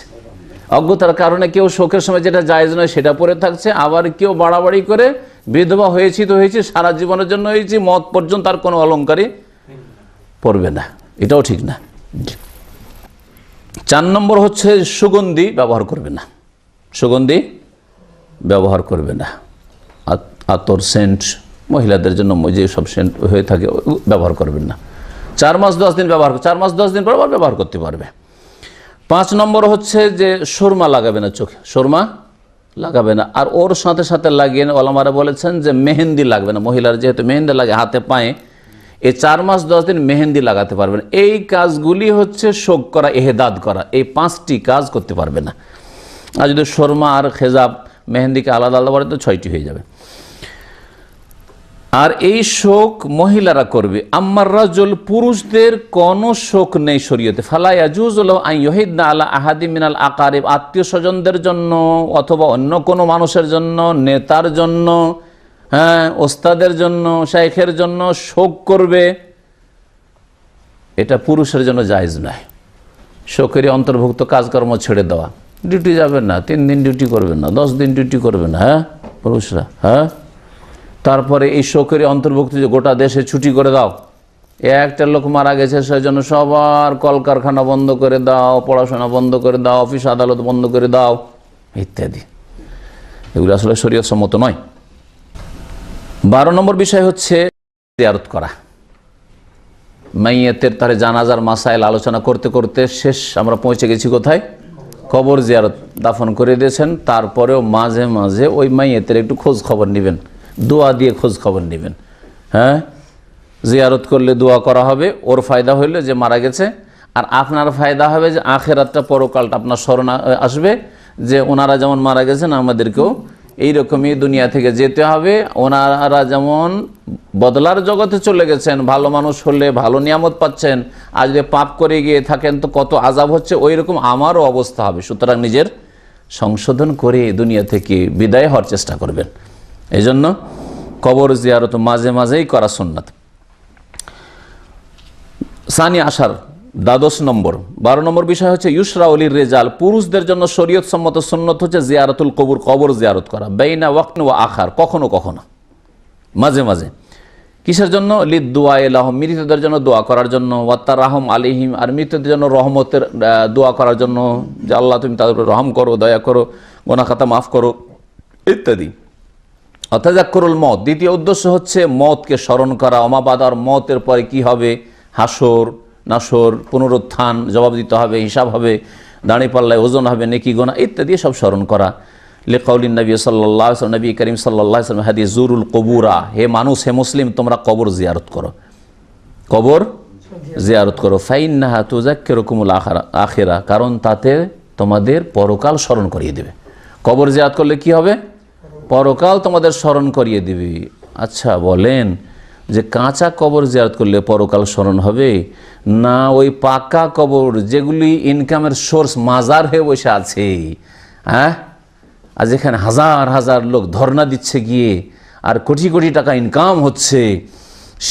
অজ্ঞতার কারণে কেউ শোকের সময় যেটা জায়েজ নয় সেটা পরে থাকছে, আবার কেউ বাড়াবাড়ি করে বিধবা হয়েছি তো হয়েছি, সারা জীবনের জন্য হয়েছি, মত পর্যন্ত তার কোনো অলংকারই পরবে না, এটাও ঠিক না। 4 নম্বর হচ্ছে সুগন্ধি ব্যবহার করবে না, সুগন্ধি ব্যবহার করবে না। আতর, সেন্ট, মহিলাদের জন্য যে সব সেন্ট হয়ে থাকে ব্যবহার করবেন না। 4 মাস 10 দিন ব্যবহার, 4 মাস 10 দিন পর আবার ব্যবহার করতে পারবে। 5 নম্বর হচ্ছে যে সুরমা লাগাবে না, চোখে সুরমা লাগাবে না। আর ওর সাথে সাথে লাগিয়ে ওলামারা বলেছেন যে মেহেন্দি লাগবে না। মহিলার যেহেতু মেহেন্দি লাগে হাতে পায়ে, এই 4 মাস 10 দিন মেহেন্দি লাগাতে পারবে না। এই কাজগুলি হচ্ছে শোক করা, এহেদাদ করা, এই 5টি কাজ করতে পারবে না। আর যদি সুরমা আর খেজাব মেহেন্দিকে আলাদা আলাদা করে তো 6টি হয়ে যাবে। আর এই শোক মহিলারা করবে। আম্মার রাজুল, পুরুষদের কোনো শোক নেই শরীয়তে। ফালা ইয়াজুজু লাহু আন ইউহিদনা আলা আহাদি মিনাল আকারিব, আত্মীয় স্বজনদের জন্য অথবা অন্য কোনো মানুষের জন্য, নেতার জন্য, হ্যাঁ, ওস্তাদের জন্য, শাইখের জন্য শোক করবে, এটা পুরুষের জন্য জায়েজ নয়। শোকেরই অন্তর্ভুক্ত কাজকর্ম ছেড়ে দেওয়া, ডিউটি যাবেন না, 3 দিন ডিউটি করবেন না, 10 দিন ডিউটি করবেন না, হ্যাঁ, পুরুষরা, হ্যাঁ। তারপরে এই শোকের অন্তর্ভুক্ত যে গোটা দেশে ছুটি করে দাও, একটা লোক মারা গেছে সেই জন্য সবার কলকারখানা বন্ধ করে দাও, পড়াশোনা বন্ধ করে দাও, অফিস আদালত বন্ধ করে দাও, ইত্যাদি। এগুলো আসলে শরীয়ত সম্মত নয়। 12 নম্বর বিষয় হচ্ছে জিয়ারত করা। মাইয়াতের তার জানাজার মাসাইল আলোচনা করতে করতে শেষ আমরা পৌঁছে গেছি কোথায়? কবর জিয়ারত। দাফন করে দিয়েছেন, তারপরেও মাঝে মাঝে ওই মাইয়াতের একটু খোঁজ খবর নেবেন, দোয়া দিয়ে খোঁজ খবর নেবেন। হ্যাঁ, জিয়ারত করলে দোয়া করা হবে, ওর ফায়দা হইলে যে মারা গেছে, আর আপনার ফায়দা হবে যে আখেরাতটা, পরকালটা আপনার স্মরণ আসবে যে ওনারা যেমন মারা গেছেন আমাদেরকেও এইরকমই দুনিয়া থেকে যেতে হবে। ওনারা যেমন বদলার জগতে চলে গেছেন, ভালো মানুষ হলে ভালো নিয়ামত পাচ্ছেন, আর যদি পাপ করে গিয়ে থাকেন তো কত আযাব হচ্ছে, ওই রকম আমারও অবস্থা হবে। সুতরাং নিজের সংশোধন করে দুনিয়া থেকে বিদায় হওয়ার চেষ্টা করবেন। এই জন্য কবর জিয়ারত মাঝে মাঝেই করা সুন্নাত। সানি আশার 12 নম্বর 12 নম্বর বিষয় হচ্ছে ইউসরা উলির রেজাল, পুরুষদের জন্য শরীয়ত সম্মত সুন্নত হচ্ছে জিয়ারতুল কবর, কবর জিয়ারত করা, বাইনা ওয়াক্ত ওয়া আখার, কখনো কখনো, মাঝে মাঝে। কিসের জন্য? লিদ দোয়া এলাহম, মৃতদের জন্য দোয়া করার জন্য, ওয়াত্তার রাহম আলিহিম, আর মৃতদের জন্য রহমতের দোয়া করার জন্য, যে আল্লাহ তুমি তাদের উপরে রহম করো, দয়া করো, গুনাহ খাতা মাফ করো ইত্যাদি। অতাযাক্কুরুল মত, দ্বিতীয় উদ্দেশ্য হচ্ছে মতকে স্মরণ করা, অমাবাদার মতের পরে কি হবে, হাসর নাসর, পুনরুত্থান, জবাব দিতে হবে, হিসাব হবে, দাঁড়িপাল্লায় ওজন হবে, নেকি গোনা ইত্যাদি সব স্মরণ করা। লিকাউলিন নবী সাল্লাল্লাহু আলাইহি ওয়াসাল্লাম, নবী করিম সাল্লাল্লাহু আলাইহি ওয়াসাল্লাম হাদিস, জুরুল কবুরা, হে মানুষ, হে মুসলিম, তোমরা কবর জিয়ারত করো, কবর জিয়ারত করো। ফাইন্নাহা তুযাক্কিরুকুমুল আখিরা, কারণ তাতে তোমাদের পরকাল স্মরণ করিয়ে দেবে। কবর জিয়ারত করলে কি হবে? পরকাল তোমাদের স্মরণ করিয়ে দিবে। আচ্ছা বলেন যে কাঁচা কবর জিয়ারত করলে পরকাল স্মরণ হবে, না ওই পাকা কবর যেগুলি ইনকামের সোর্স মাজার হয়ে বসে আছে, হ্যাঁ, আর যেখানে হাজার হাজার লোক ধর্ণা দিচ্ছে গিয়ে আর কোটি কোটি টাকা ইনকাম হচ্ছে,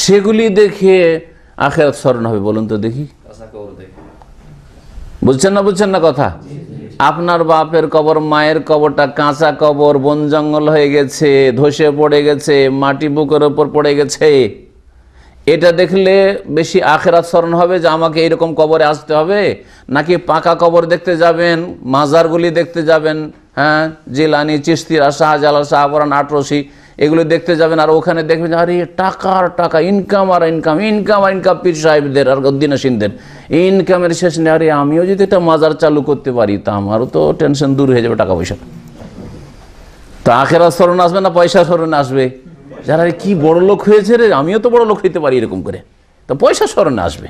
সেগুলি দেখে আখিরাত স্মরণ হবে? বলুন তো দেখি, বুঝছেন না কথা? আপনার বাপের কবর, মায়ের কবরটা কাঁচা কবর, বন জঙ্গল হয়ে গেছে, ধসে পড়ে গেছে, মাটি বুকের ওপর পড়ে গেছে, এটা দেখলে বেশি আখিরাত স্মরণ হবে যে আমাকে এরকম কবরে আসতে হবে? নাকি পাকা কবর দেখতে যাবেন, মাজারগুলি দেখতে যাবেন, হ্যাঁ, জিলানি, চিশতিয়া, শাহজালাল, শাহপরান, আটরশি, এগুলো দেখতে যাবেন, আর ওখানে দেখবেন আরে টাকার টাকা, ইনকাম আর ইনকাম, ইনকাম আর ইনকাম, পীর সাহেবদের আর উদ্দিনাসীনদের ইনকামের শেষ নেই। আরে আমিও যদি একটা মাজার চালু করতে পারি তা আমারও তো টেনশন দূর হয়ে যাবে, টাকা পয়সা। তো আখিরাত স্মরণ আসবে না পয়সা স্মরণ আসবে? যারা কি বড় লোক হয়েছে রে, আমিও তো বড় লোক হইতে পারি এরকম করে, তো পয়সা স্মরণে আসবে।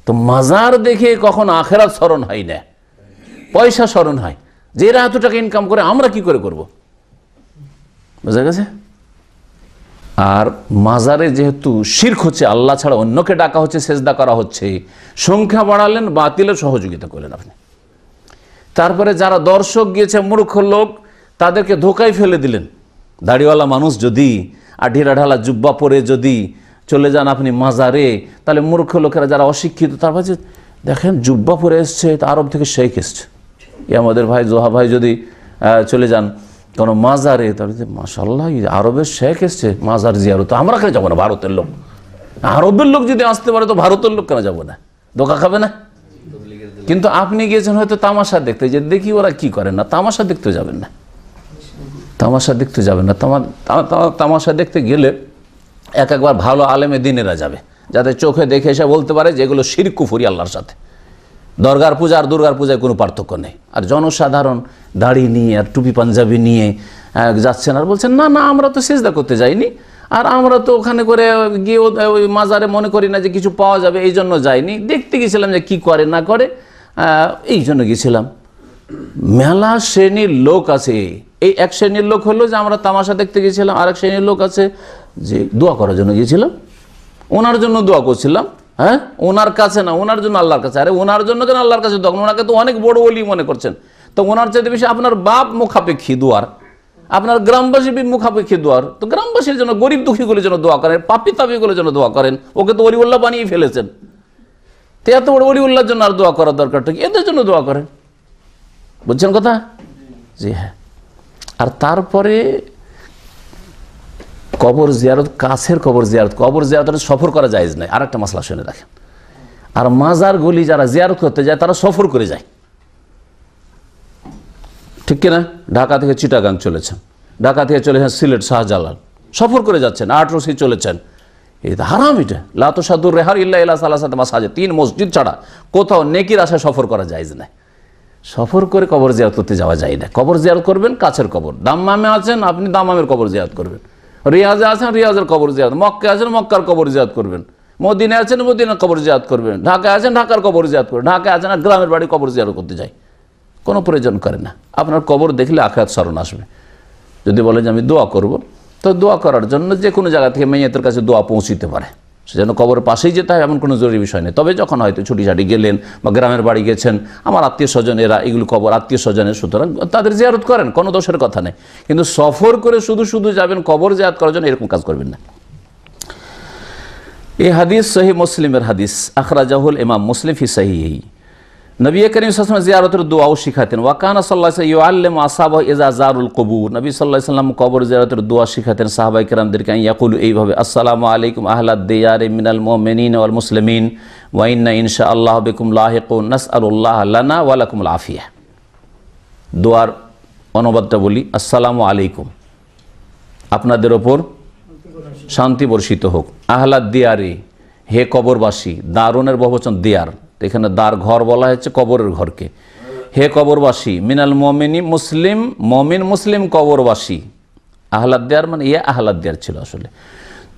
তো মাজার দেখে কখন আখিরাত স্মরণ হয় না, পয়সা স্মরণ হয়, যে এরা এত টাকা ইনকাম করে আমরা কি করে করব? বুঝা গেছে? আর মাজারে যেহেতু শিরক হচ্ছে, আল্লাহ ছাড়া অন্যকে ডাকা হচ্ছে, সেজদা করা হচ্ছে, সংখ্যা বাড়ালেন, বাতিলের সহযোগিতা করলেন আপনি। তারপরে যারা দর্শক গিয়েছে মূর্খ লোক, তাদেরকে ধোকায় ফেলে দিলেন। দাড়িওয়ালা মানুষ যদি আর ঢিলা ঢালা জুব্বা পরে যদি চলে যান আপনি মাজারে, তাহলে মূর্খ লোকেরা যারা অশিক্ষিত, তারপর যে দেখেন জুব্বা পরে এসছে, আরব থেকে শেখ এসছে, আমাদের ভাই জোহা ভাই যদি চলে যান কোনো মাজারে, তাহলে মাশাআল্লাহ আরবের শেখ এসছে মাজার জিয়ারত, আমরা কেন যাবো না? ভারতের লোক, আরবের লোক যদি আসতে পারে তো ভারতের লোক কেন যাবো না? ধোকা খাবে না? কিন্তু আপনি গিয়েছেন হয়তো তামাশা দেখতে, যে দেখি ওরা কি করে, না তামাশা দেখতে যাবেন না, তামাশা দেখতে যাবেন না। তামাশা দেখতে গেলে একবার ভালো আলেমে দিনেরা যাবে, যাতে চোখে দেখে এসে বলতে পারে যে এগুলো শিরক কুফরি আল্লাহর সাথে। দরগার পূজা আর দুর্গার পূজায় কোনো পার্থক্য নেই। আর জনসাধারণ দাড়ি নিয়ে আর টুপি পাঞ্জাবি নিয়ে যাচ্ছেন আর বলছেন না না আমরা তো সেজদা করতে যাইনি, আর আমরা তো ওখানে করে গিয়ে ওই মাজারে মনে করি না যে কিছু পাওয়া যাবে, এই জন্য যাইনি, দেখতে গেছিলাম যে কি করে না করে, এই জন্য গেছিলাম। মেলা শ্রেণীর লোক আছে। এই এক শ্রেণীর লোক হলো যে আমরা তামাশা দেখতে গেছিলাম, আর এক শ্রেণীর লোক আছে যে দোয়া করার জন্য গিয়েছিলাম, ওনার জন্য দোয়া করছিলাম, হ্যাঁ, ওনার কাছে না, ওনার জন্য আল্লাহর কাছে। আরে ওনার জন্য কেন আল্লাহর কাছে দোয়া? ওনাকে তো অনেক বড় ওলি মনে করছেন, তো ওনার চাইতে বেশি আপনার বাপ মুখাপেক্ষী দোয়ার, আপনার গ্রামবাসী মুখাপেক্ষী দোয়ার। তো গ্রামবাসীর জন্য, গরিব দুঃখীগুলোর জন্য দোয়া করেন, পাপি তাপিগুলোর জন্য দোয়া করেন। ওকে তো ওলিউল্লাহ বানিয়ে ফেলেছেন, তো এত বড় ওলিউল্লাহর জন্য আর দোয়া করার দরকারটা কি? এদের জন্য দোয়া করেন। বুঝছেন কথা? জি হ্যাঁ। আর তারপরে কবর জিয়ারত, কাছের কবর জিয়ারত, কবর জিয়ারত সফর করা জায়েজ নাই। আর একটা মাসলা শুনে রাখেন। আর মাজারগুলি যারা জিয়ারত করতে যায় তারা সফর করে যায়, ঠিক কিনা? ঢাকা থেকে চিটাগাং চলেছেন, ঢাকা থেকে চলেছেন সিলেট, শাহজালাল, সফর করে যাচ্ছেন, আটরশি চলেছেন, এটা হারাম। এটা লা তুসাদ্দু রিহাল ইল্লা ইলা সালাসাতি মাসাজিদ, 3 মসজিদ ছাড়া কোথাও নেকির আশায় সফর করা জায়েজ নাই। সফর করে কবর জিয়ারত করতে যাওয়া যায় না। কবর জিয়ারত করবেন কাছের কবর। দাম্মামে আছেন আপনি দাম্মামের কবর জিয়ারত করবেন, রিয়াজে আছেন রিয়াজের কবর জিয়ারত, মক্কায় আছেন মক্কার কবর জিয়ারত করবেন, মদিনায় আছেন মদিনার কবর জিয়ারত করবেন, ঢাকায় আছেন ঢাকার কবর জিয়ারত করবেন, ঢাকায় আছেন আর গ্রামের বাড়ি কবর জিয়ারত করতে যায়, কোনো প্রয়োজন করে না। আপনার কবর দেখলে আখিরাত স্মরণ আসবে। যদি বলে যে আমি দোয়া করব, তো দোয়া করার জন্য যে কোনো জায়গা থেকে মাইয়াতের কাছে দোয়া পৌঁছিতে পারে, সেজন্য কবরের পাশেই যেতে হয় এমন কোনো জরুরি বিষয় নেই। তবে যখন হয়তো ছুটি গেলেন বা গ্রামের বাড়ি গেছেন, আমার আত্মীয় স্বজন এরা, এগুলো কবর আত্মীয় স্বজনের, সুতরাং তাদের জিয়ারত করেন, কোনো দোষের কথা নেই। কিন্তু সফর করে শুধু যাবেন কবর জিয়ারত করার জন্য, এরকম কাজ করবেন না। এই হাদিস সহিহ মুসলিমের হাদিস, আখরাজাহুল ইমাম মুসলিম ফি সহিহি। নবী করিম সাল্লাল্লাহু আলাইহি ওয়াসাল্লাম জিয়ারতের দোয়াও শিখাতেন। ওয়া কানা সাল্লাল্লাহু আলাইহি ওয়া সাল্লাম ইউআল্লিমু আসহাবাহু ইযা যারুল কুবুর। নবী সাল্লাল্লাহু আলাইহি ওয়াসাল্লাম কবর জিয়ারতের দোয়া শিখাতেন সাহাবায়ে কেরামদেরকে, ইয়াকুলু, এইভাবে, আসসালামু আলাইকুম আহলাদ দিয়ারি মিনাল মুমিনিনা ওয়াল মুসলিমিন ওয়া ইন্না ইনশাআল্লাহু বিকুম লাহিকুন নাসআলুল্লাহ লানা ওয়া লাকুমুল আফিয়া। দোয়ার অনুবাদটা বলি, আসসালামু আলাইকুম, আপনাদের ওপর শান্তি বর্ষিত হোক। আহলাদ দিয়ারি, হে কবরবাসী, দারুনের বহুবচন দিয়ার, এখানে দার ঘর বলা হয়েছে কবরের ঘরকে। হে কবরবাসী, মিনাল মুমিনি, মুসলিম, মমিন মুসলিম কবরবাসী। আহলাদ দিয়ার মানে ইয়ে আহলাদ দিয়ার ছিল আসলে।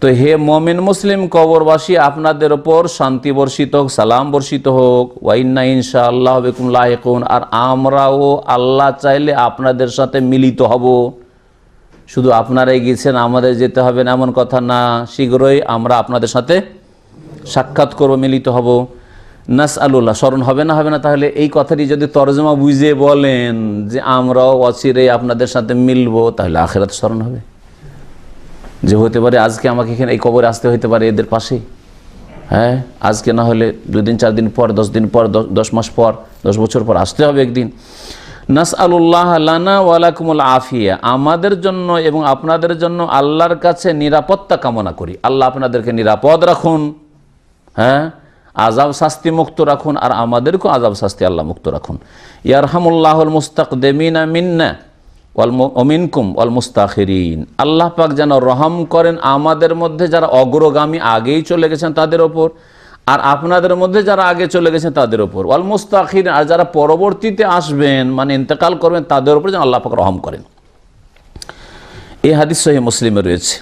তো হে মমিন মুসলিম কবরবাসী, আপনাদের ওপর শান্তি বর্ষিত হোক, সালাম বর্ষিত হোক। ওয়া ইন্না ইনশাআল্লাহু বিকুম লাহিকুন, আর আমরাও আল্লাহ চাইলে আপনাদের সাথে মিলিত হব। শুধু আপনারাই গেছেন, আমাদের যেতে হবে না এমন কথা না, শীঘ্রই আমরা আপনাদের সাথে সাক্ষাৎ করব, মিলিত হব। নাসআলুল্লাহ, স্মরণ হবে না? তাহলে এই কথাটি যদি তরজমা বুঝে বলেন যে আমরাও অচিরেই আপনাদের সাথে মিলব, তাহলে আখিরাত স্মরণ হবে। যে হতে পারে আজকে আমাকে এখানে এই কবরে আসতে হতে পারে এদের পাশেই, হ্যাঁ, আজকে না হলে 2 দিন 4 দিন পর, 10 দিন পর, 10 মাস পর, 10 বছর পর আসতে হবে একদিন। নাসআলুল্লাহ লানা ওয়া লাকুমুল আফিয়া, আমাদের জন্য এবং আপনাদের জন্য আল্লাহর কাছে নিরাপত্তা কামনা করি। আল্লাহ আপনাদেরকে নিরাপদ রাখুন, হ্যাঁ, আযাব শাস্তি মুক্ত রাখুন, আর আমাদেরকেও আযাব শাস্তি আল্লাহ মুক্ত রাখুন। ইয়ারহামুল্লাহুল মুস্তাকদিমিনা মিন্না ওয়াল মিনকুম ওয়াল মুস্তাখিরিন, আল্লাহ পাক যেন রহম করেন আমাদের মধ্যে যারা অগ্রগামী আগেই চলে গেছেন তাদের ওপর, আর আপনাদের মধ্যে যারা আগে চলে গেছেন তাদের ওপর। ওয়াল মুস্তাখিরিন, আর যারা পরবর্তীতে আসবেন মানে ইন্তেকাল করবেন তাদের ওপর যেন আল্লাহ পাক রহম করেন। এই হাদিস সহিহ মুসলিমে রয়েছে।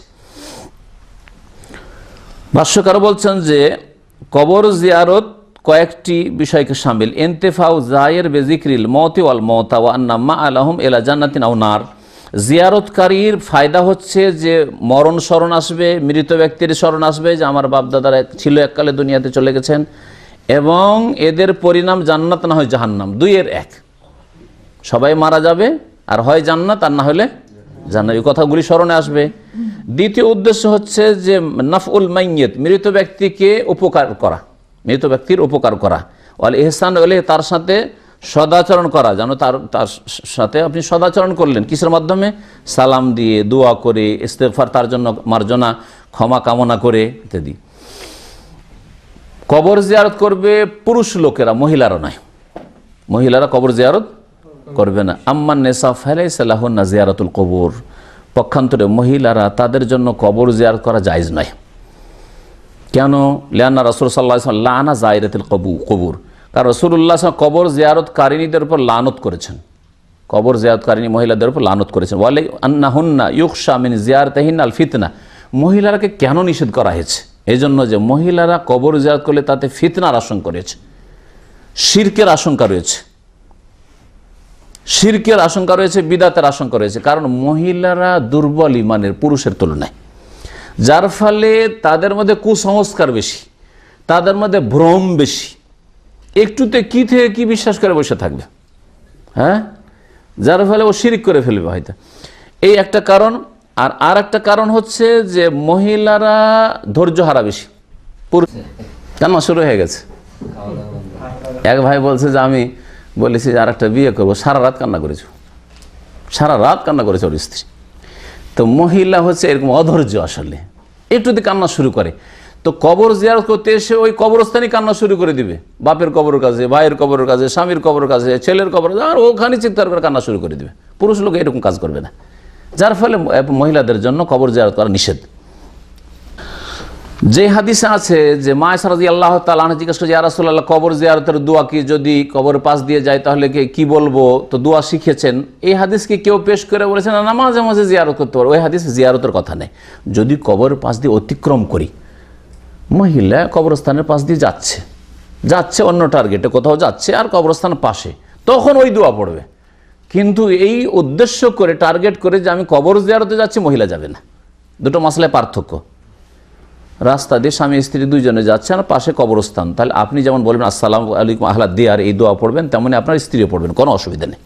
ভাষ্যকার বলছেন যে কবর জিয়ারত কয়েকটি বিষয়কে শামিল। ইন্তেফাউ জায়ের বেজিক্রিল মওতি ওয়াল মওতা ওয়া আন্না মা আলাহুম ইলা জান্নাতিন আও নার, জিয়ারতকারীর ফায়দা হচ্ছে যে মরণ স্মরণ আসবে, মৃত ব্যক্তির স্মরণ আসবে যে আমার বাপদাদারা ছিল এককালে দুনিয়াতে চলে গেছেন, এবং এদের পরিণাম জান্নাত না হয় জাহান্নাম, 2-এর 1। সবাই মারা যাবে, আর হয় জান্নাত আর না হলে জান্নাত, এই কথাগুলি স্মরণে আসবে। দ্বিতীয় উদ্দেশ্য হচ্ছে যে নাফউল মাইয়িত, মৃত ব্যক্তিকে উপকার করা, মৃত ব্যক্তির উপকার করা। ওয়াল ইহসান ইলাইহি, তার সাথে সদাচরণ করা, যেন তার সাথে আপনি সদাচরণ করলেন, কিসের মাধ্যমে? সালাম দিয়ে, দোয়া করে, ইস্তেগফার, তার জন্য মার্জনা, ক্ষমা কামনা করে ইত্যাদি। কবর জিয়ারত করবে পুরুষ লোকেরা, মহিলারা নয়, মহিলারা কবর জিয়ারত করবে না। আম্মান নিসা ফালাইসা লাহুন্না জিয়ারাতুল কবর, পক্ষান্তরে মহিলারা, তাদের জন্য কবর জিয়ারত করা জায়েজ নয়। কেন? লিআন্না রাসূল সাল্লাল্লাহু আলাইহি ওয়াসাল্লাম লানা যায়রাতুল কবুর, কারণ রাসূলুল্লাহ কবর জিয়ারতকারিনীদের উপর লানত করেছেন, কবর জিয়ারতকারিনী মহিলাদের উপর লানত করেছেন। ওয়ালাই আন্নাহুন্না ইউখশা মিন জিয়ারাতিহিন্না আল ফিতনা, মহিলারাকে কেন নিষেধ করা হয়েছে? এই জন্য যে মহিলারা কবর জিয়ারত করলে তাতে ফিতনার আশঙ্কা রয়েছে, শিরকের আশঙ্কা রয়েছে, শিরকের আশঙ্কা রয়েছে, বিদাতের আশঙ্কা রয়েছে। কারণ মহিলারা দুর্বল ইমানের পুরুষের তুলনায়, যার ফলে তাদের মধ্যে কুসংস্কার বেশি, তাদের মধ্যে ভ্রম বেশি, একটুতে কি থেকে কি বিশ্বাস করে বসে থাকবে, হ্যাঁ, যার ফলে ও শিরিক করে ফেলবে হয়তো। এই একটা কারণ। আর একটা কারণ হচ্ছে যে মহিলারা ধৈর্য হারা বেশি, পুরুষ কান্না শুরু হয়ে গেছে। এক ভাই বলছে যে আমি বলেছি যে আর একটা বিয়ে করবো, সারা রাত কান্না করেছ, সারা রাত কান্না করেছে ওর স্ত্রী। তো মহিলা হচ্ছে এরকম অধৈর্য, আসলে একটুতে কান্না শুরু করে। তো কবর জিয়ারত করতে এসে ওই কবরস্থানে কান্না শুরু করে দিবে, বাপের কবরের কাছে, ভাইয়ের কবরের কাছে, স্বামীর কবরের কাছে, ছেলের কবর, আর ওখানে চিৎকার করে কান্না শুরু করে দিবে। পুরুষ লোক এরকম কাজ করবে না, যার ফলে মহিলাদের জন্য কবর জিয়ারত করা নিষেধ। যে হাদিসে আছে যে মা আয়েশা রাদিয়াল্লাহু তাআলা আনহা জিজ্ঞেস করে, ইয়া রাসূলুল্লাহ, কবর জিয়ারতের দোয়া কি, যদি কবরের পাশ দিয়ে যায় তাহলে কি বলবো? তো দোয়া শিখেছেন। এই হাদিসকে কেউ পেশ করে বলেছেন না মাঝে মাঝে জিয়ারত করতে পারো, ওই হাদিসে জিয়ারতের কথা নেই। যদি কবরের পাশ দিয়ে অতিক্রম করি, মহিলা কবরস্থানের পাশ দিয়ে যাচ্ছে অন্য টার্গেটে কোথাও যাচ্ছে, আর কবরস্থান পাশে, তখন ওই দোয়া পড়বে কিন্তু এই উদ্দেশ্য করে টার্গেট করে যে আমি কবর জিয়ারতে যাচ্ছি, মহিলা যাবে না। দুটো মাসলায় পার্থক্য। রাস্তা দিয়ে স্বামী স্ত্রী দুইজনে যাচ্ছেন আর পাশে কবরস্থান, তাহলে আপনি যেমন বলবেন আসসালামু আলাইকুম আহলা দিয়ার, এই দোয়া পড়বেন, তেমনি আপনার স্ত্রীও পড়বেন, কোনো অসুবিধা নেই।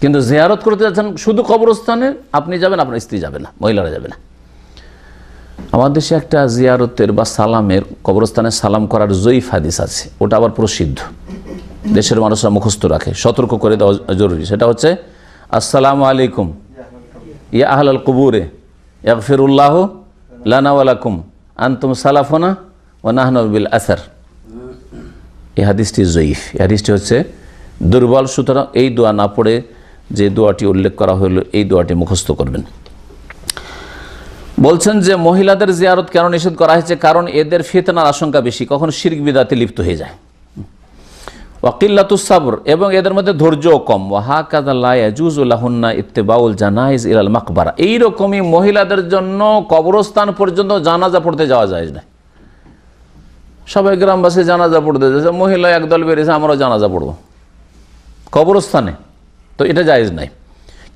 কিন্তু জিয়ারত করতে যাচ্ছেন শুধু কবরস্থানে, আপনি যাবেন, আপনার স্ত্রী যাবে না, মহিলারা যাবে না। আমাদের দেশে একটা জিয়ারতের বা সালামের, কবরস্থানে সালাম করার জয়ীফ হাদিস আছে, ওটা আবার প্রসিদ্ধ, দেশের মানুষরা মুখস্থ রাখে, সতর্ক করে দেওয়া জরুরি। সেটা হচ্ছে আসসালামু আলাইকুম ইয়া আহলাল কুবুরে ইয়াগফিরুল্লাহু লানা ওয়া লাকুম আনতুম সালাফুনা ওয়া নাহনু বিল আসার। এই হাদিসটি জয়ীফ, এই হাদিসটি হচ্ছে দুর্বল। সুতরাং এই দোয়া না পড়ে যে দোয়াটি উল্লেখ করা হলো, এই দোয়াটি মুখস্থ করবেন। বলছেন যে মহিলাদের জিয়ারত কেন নিষেধ করা হয়েছে, কারণ এদের ফিতনার আশঙ্কা বেশি, কখন শিরক বিদাতে লিপ্ত হয়ে যায়। ওয়াকিল্লাতুস সাবর, এবং এদের মধ্যে ধৈর্যও কম। ওয়াহাকাযা লা ইয়াজুজু লাহুন্না ইত্তিবাউল জানাইজ ইলাল মাকবারা, এইরকমই মহিলাদের জন্য কবরস্থান পর্যন্ত জানাজা পড়তে যাওয়া যায় না। সবাই গ্রামবাসী জানাজা পড়তে যাচ্ছে, মহিলা একদল বেরিয়েছে আমরাও জানাজা পড়ব কবরস্থানে, তো এটা জায়েজ নাই।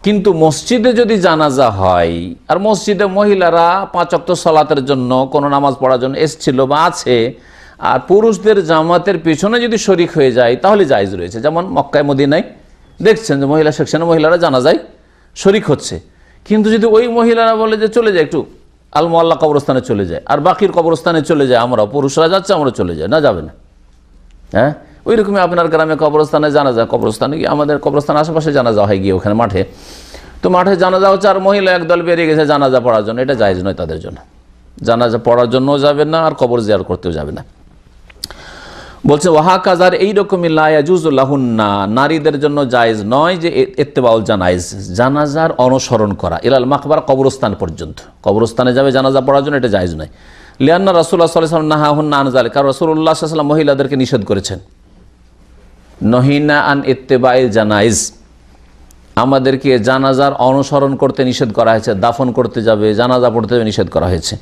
কিন্তু মসজিদে যদি জানাজা হয়, আর মসজিদে মহিলারা 5 ওয়াক্ত সালাতের জন্য, কোনো নামাজ পড়ার জন্য এসছিল বা আছে, আর পুরুষদের জামাতের পিছনে যদি শরিক হয়ে যায়, তাহলে জায়েজ রয়েছে। যেমন মক্কায় মদিনায় দেখছেন যে মহিলা সেকশনে মহিলারা জানাজায় শরিক হচ্ছে, কিন্তু যদি ওই মহিলারা বলে যে চলে যায় একটু আল মোয়াল্লা কবরস্থানে চলে যায়, আর বাকির কবরস্থানে চলে যায়, আমরা পুরুষরা যাচ্ছে আমরা চলে যাই, না যাবে না। হ্যাঁ, ওই রকমই আপনার গ্রামে কবরস্থানে জানাজা, কবরস্থানে গিয়ে আমাদের কবরস্থানের আশেপাশে জানাজা হয় গিয়ে ওখানে মাঠে, তো মাঠে জানাজা হচ্ছে আর মহিলা একদল বেরিয়ে গেছে জানাজা পড়ার জন্য, এটা জায়েজ নয় তাদের জন্য। জানাজা পড়ার জন্যও যাবে না, আর কবর জিয়ারত করতেও যাবে না। বলছে ওয়াহাকাযার এইরকমই লা ইয়াজুজু লাহুন্না, নারীদের জন্য জায়েজ নয় যে ইত্তিবাউল জানাইজ, জানাজার অনুসরণ করা, ইলাল মাকবার, কবরস্থান পর্যন্ত, কবরস্থানে যাবে জানাজা পড়ার জন্য, এটা জায়েজ নয়। লিআন্না রাসূলুল্লাহ সাল্লাল্লাহু আলাইহি ওয়াসাল্লাম নাহাহুন্না আন যালিকা, কারণ রাসূলুল্লাহ সাল্লাল্লাহু আলাইহি ওয়াসাল্লাম মহিলাদেরকে নিষেধ করেছেন। নহিনা আন ইত্তিবাইল জানাইজ, আমাদেরকে জানাজার অনুসরণ করতে নিষেধ করা হয়েছে, দাফন করতে যাবে, জানাজা পড়তে যাবে নিষেধ করা হয়েছে।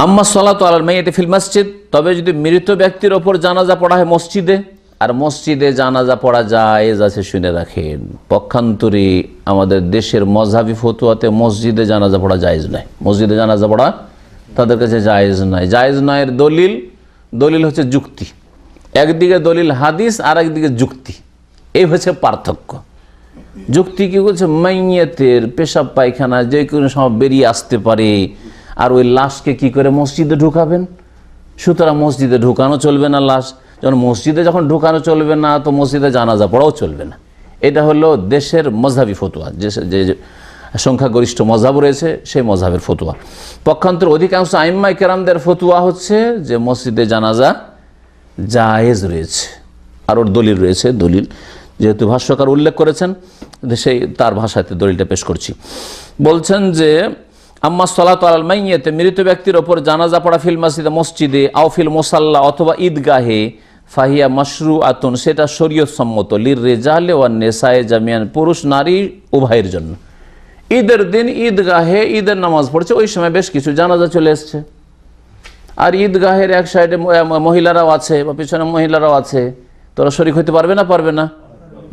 আম্মা সালাতু আলাল মাইয়িতি ফিল মসজিদ, তবে যদি মৃত ব্যক্তির ওপর জানাজা পড়া হয় মসজিদে, আর মসজিদে জানাজা পড়া জায়েজ আছে, শুনে রাখেন। পক্ষান্তরে আমাদের দেশের মযহাবি ফতোয়াতে মসজিদে জানাজা পড়া জায়েজ নয়, মসজিদে জানাজা পড়া তাদের কাছে জায়েজ নয়। জায়েজ নয়ের দলিল হচ্ছে যুক্তি, একদিকে দলিল হাদিস আর একদিকে যুক্তি, এই হচ্ছে পার্থক্য। যুক্তি কি বলছে, মাইয়াতের পেশাব পায়খানা যে কোনো সময় বেরিয়ে আসতে পারে, আর ওই লাশকে কি করে মসজিদে ঢুকাবেন, সুতরাং মসজিদে ঢুকানো চলবে না লাশ। যখন মসজিদে যখন ঢুকানো চলবে না, তো মসজিদে জানাজা পড়াও চলবে না। এটা হলো দেশের মযহাবি ফতোয়া, যে সংখ্যাগরিষ্ঠ মযহাব রয়েছে সেই মযহাবের ফতোয়া। পক্ষান্তরে অধিকাংশ আইম্মায়ে কেরামদের ফতোয়া হচ্ছে যে মসজিদে জানাজা জায়েজ রয়েছে, আর ওর দলিল রয়েছে। দলিল যেহেতু ভাষ্যকার উল্লেখ করেছেন, সেই তার ভাষাতে দলিলটা পেশ করছি। বলছেন যে আম্মা সালাতু আলাল মাইয়িতি, মৃত ব্যক্তির ওপর জানাজা পড়া ফিল মসজিদে, মসজিদে, আও ফিল মুসাল্লা, অথবা ঈদগাহে, ফাহিয়া মাশরুআতুন, সেটা শরীয়ত সম্মত, লির রিজালি ওয়ান নিসায়ে জামিয়ান, পুরুষ নারী উভয়ের জন্য। ঈদের দিন ঈদগাহে ঈদের নামাজ পড়ছে, ওই সময় বেশ কিছু জানাজা চলে এসছে, আর ঈদগাহের এক সাইডে মহিলারাও আছে বা পিছনে মহিলারাও আছে, তোরা শরিক হইতে পারবে না? পারবে না।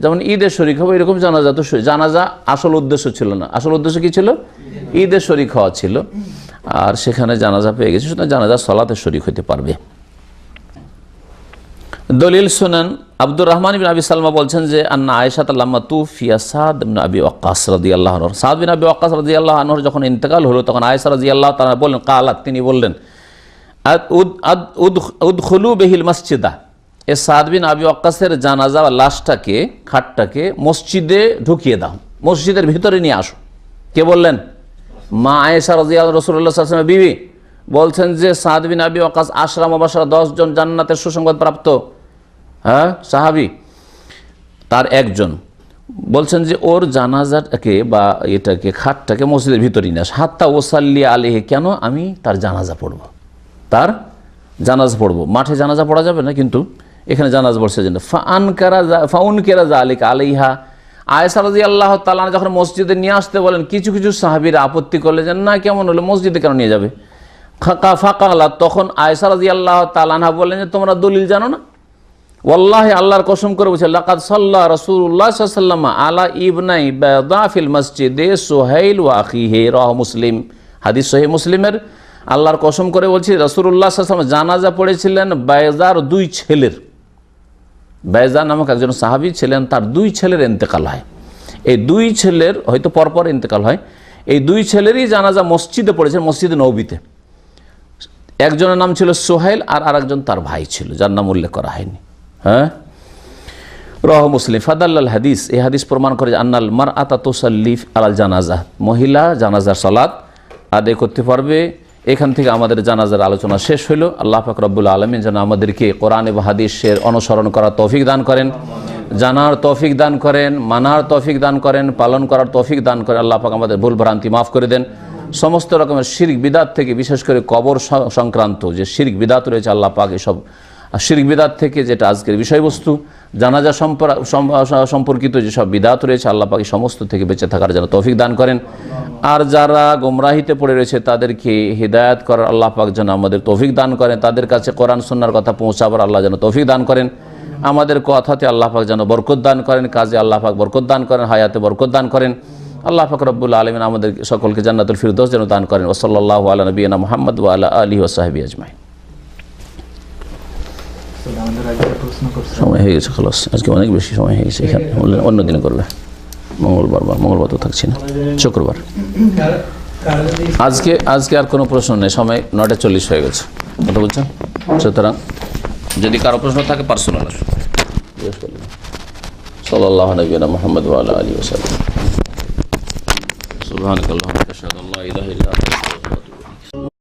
যেমন ঈদের শরিক হবে, এরকম জানাজা তো, জানাজা আসল উদ্দেশ্য ছিল না। আসল উদ্দেশ্য কি ছিল? ঈদের শরিক হওয়া ছিল, আর সেখানে জানাজা পেয়ে গেছে, সুতরাং জানাজা সালাতে শরিক হইতে পারবে। দলিল শুনেন, আব্দুর রহমান বিন আবি সালমা বলছেন যে আন্না আয়েশা লাম্মা তুফিয়া সাদ বিন আবি ওয়াক্কাস রাদিয়াল্লাহু আনহু, সাদ বিন আবি ওয়াক্কাস রাদিয়াল্লাহু আনহুর যখন ইন্তেকাল হলো, তখন আয়েশা রাদিয়াল্লাহু তাআলা বললেন, কালাত, তিনি বললেন, উদখুলু বিহিল মসজিদা, এ সাদ বিন আবি ওয়াক্কাসের জানাজা বা লাশটাকে, খাটটাকে মসজিদে ঢুকিয়ে দাও, মসজিদের ভিতরে নিয়ে আসো। কে বললেন? মা আয়েশা রাদিয়াল্লাহু, রাসূলুল্লাহ সাল্লাল্লাহু আলাইহি ওয়াসাল্লামের বিবি বলছেন যে সাদ বিন আবি ওয়াক্কাস আশরা মুবাশশারা, 10 জন জান্নাতের সুসংবাদ প্রাপ্ত সাহাবী, তার একজন। বলছেন যে ওর জানাজাটাকে বা এটাকে, খাটটাকে মসজিদের ভিতরে নিয়ে আস, হাত্তা ওসাল্লি আলাইহি, কেন? আমি তার জানাজা পড়ব, তার জানাজা পড়ব। মাঠে জানাজা পড়া যাবে না, কিন্তু এখানে জানাজা পড়ছে জন্য। ফাউনকেরা যালিকা আলাইহা, আয়েশা রাদিয়াল্লাহু তাআলা যখন মসজিদে নিয়ে আসতে বলেন, কিছু কিছু সাহাবীরা আপত্তি করলে যে না, কেমন হলো, মসজিদে কেন নিয়ে যাবে? ফাকালা, তখন আয়েশা রাদিয়াল্লাহু তাআলা বললেন যে তোমরা দলিল জানো না? ওয়াল্লাহি আল্লাহর কসম করে বলছে লাকাদ সাল্লা রাসূলুল্লাহ সাল্লাল্লাহু আলাইহি ওয়াসাল্লাম আলা ইবনাই বায়দা ফিল মসজিদে সুহাইল ওয়া আখিহি রাওয়াহু মুসলিম। হাদিস সহিহ মুসলিমের। আল্লাহর কসম করে বলছি রাসূলুল্লাহ সাল্লাল্লাহু আলাইহি ওয়াসাল্লাম জানাজা পড়েছিলেন বায়জার দুই ছেলের। বায়জা নামক একজন সাহাবী ছিলেন, তার দুই ছেলের ইন্তেকাল হয়। এই দুই ছেলের হয়তো পরপর ইন্তেকাল হয়। এই দুই ছেলেরই জানাজা মসজিদে পড়েছেন, মসজিদে নববীতে। একজনের নাম ছিল সুহাইল আর আরেকজন তার ভাই ছিল, যার নাম উল্লেখ করা হয়নি। হ্যাঁ, রাওয়াহু মুসলিম। ফাদাল্লাল হাদিস, এই হাদিস প্রমাণ করে যে আন্নাল মারআতা তুসাল্লি আলাল জানাজা, মহিলা জানাজার সালাত আদায় করতে পারবে। এখান থেকে আমাদের জানাজার আলোচনা শেষ হলো। আল্লাহ পাক রব্বুল আলামিন যেন আমাদেরকে কোরআন এবং হাদিসের অনুসরণ করার তৌফিক দান করেন, জানার তৌফিক দান করেন, মানার তৌফিক দান করেন, পালন করার তৌফিক দান করেন। আল্লাহ পাক আমাদের ভুল ভ্রান্তি মাফ করে দেন। সমস্ত রকমের শিরক বিদাত থেকে, বিশেষ করে কবর সংক্রান্ত যে শিরক বিদাত রয়েছে, আল্লাহ পাক এসব শিরক বিদাত থেকে, যেটা আজকের বিষয়বস্তু জানাজা সম্পর্কিত যেসব বিদাত রয়েছে, আল্লাহ পাক সমস্ত থেকে বেঁচে থাকার যেন তৌফিক দান করেন। আর যারা গোমরাহিতে পড়ে রয়েছে তাদেরকে হিদায়াত করার আল্লাহ পাক যেন আমাদের তৌফিক দান করেন। তাদের কাছে কোরআন সুন্নাহর কথা পৌঁছাবার আল্লাহ যেন তৌফিক দান করেন। আমাদের কথাতে আল্লাহ পাক যেন বরকত দান করেন, কাজে আল্লাহ পাক বরকত দান করেন, হায়াতে বরকত দান করেন। আল্লাহ পাক রব্বুল আলামিন আমাদের সকলকে জান্নাতুল ফিরদৌস যেন দান করেন। ওয়া সাল্লাল্লাহু আলা নবিয়িনা মুহাম্মদ ওয়া আলা আলিহি ওয়া সাহবিহি আজমাইন। সময় হয়ে গেছে, খালাস। আজকে অনেক বেশি সময় হয়ে গেছে। এখানে অন্য দিনে করবে, মঙ্গলবার তো থাকছি না, শুক্রবার। আজকে আর কোনো প্রশ্ন নেই, সময় 9:40 হয়ে গেছে। কথা বলছেন? সুতরাং যদি কারো প্রশ্ন থাকে পার্সোনাল আসুন। সাল্লাল্লাহু নবিয়িনা মুহাম্মদ ওয়া আলা আলিহি ওয়া সাল্লাম। সুবহানাকাল্লাহুম্মা ওয়া বিহামদিকা আশহাদু আল্লা ইলাহা ইল্লা আনতা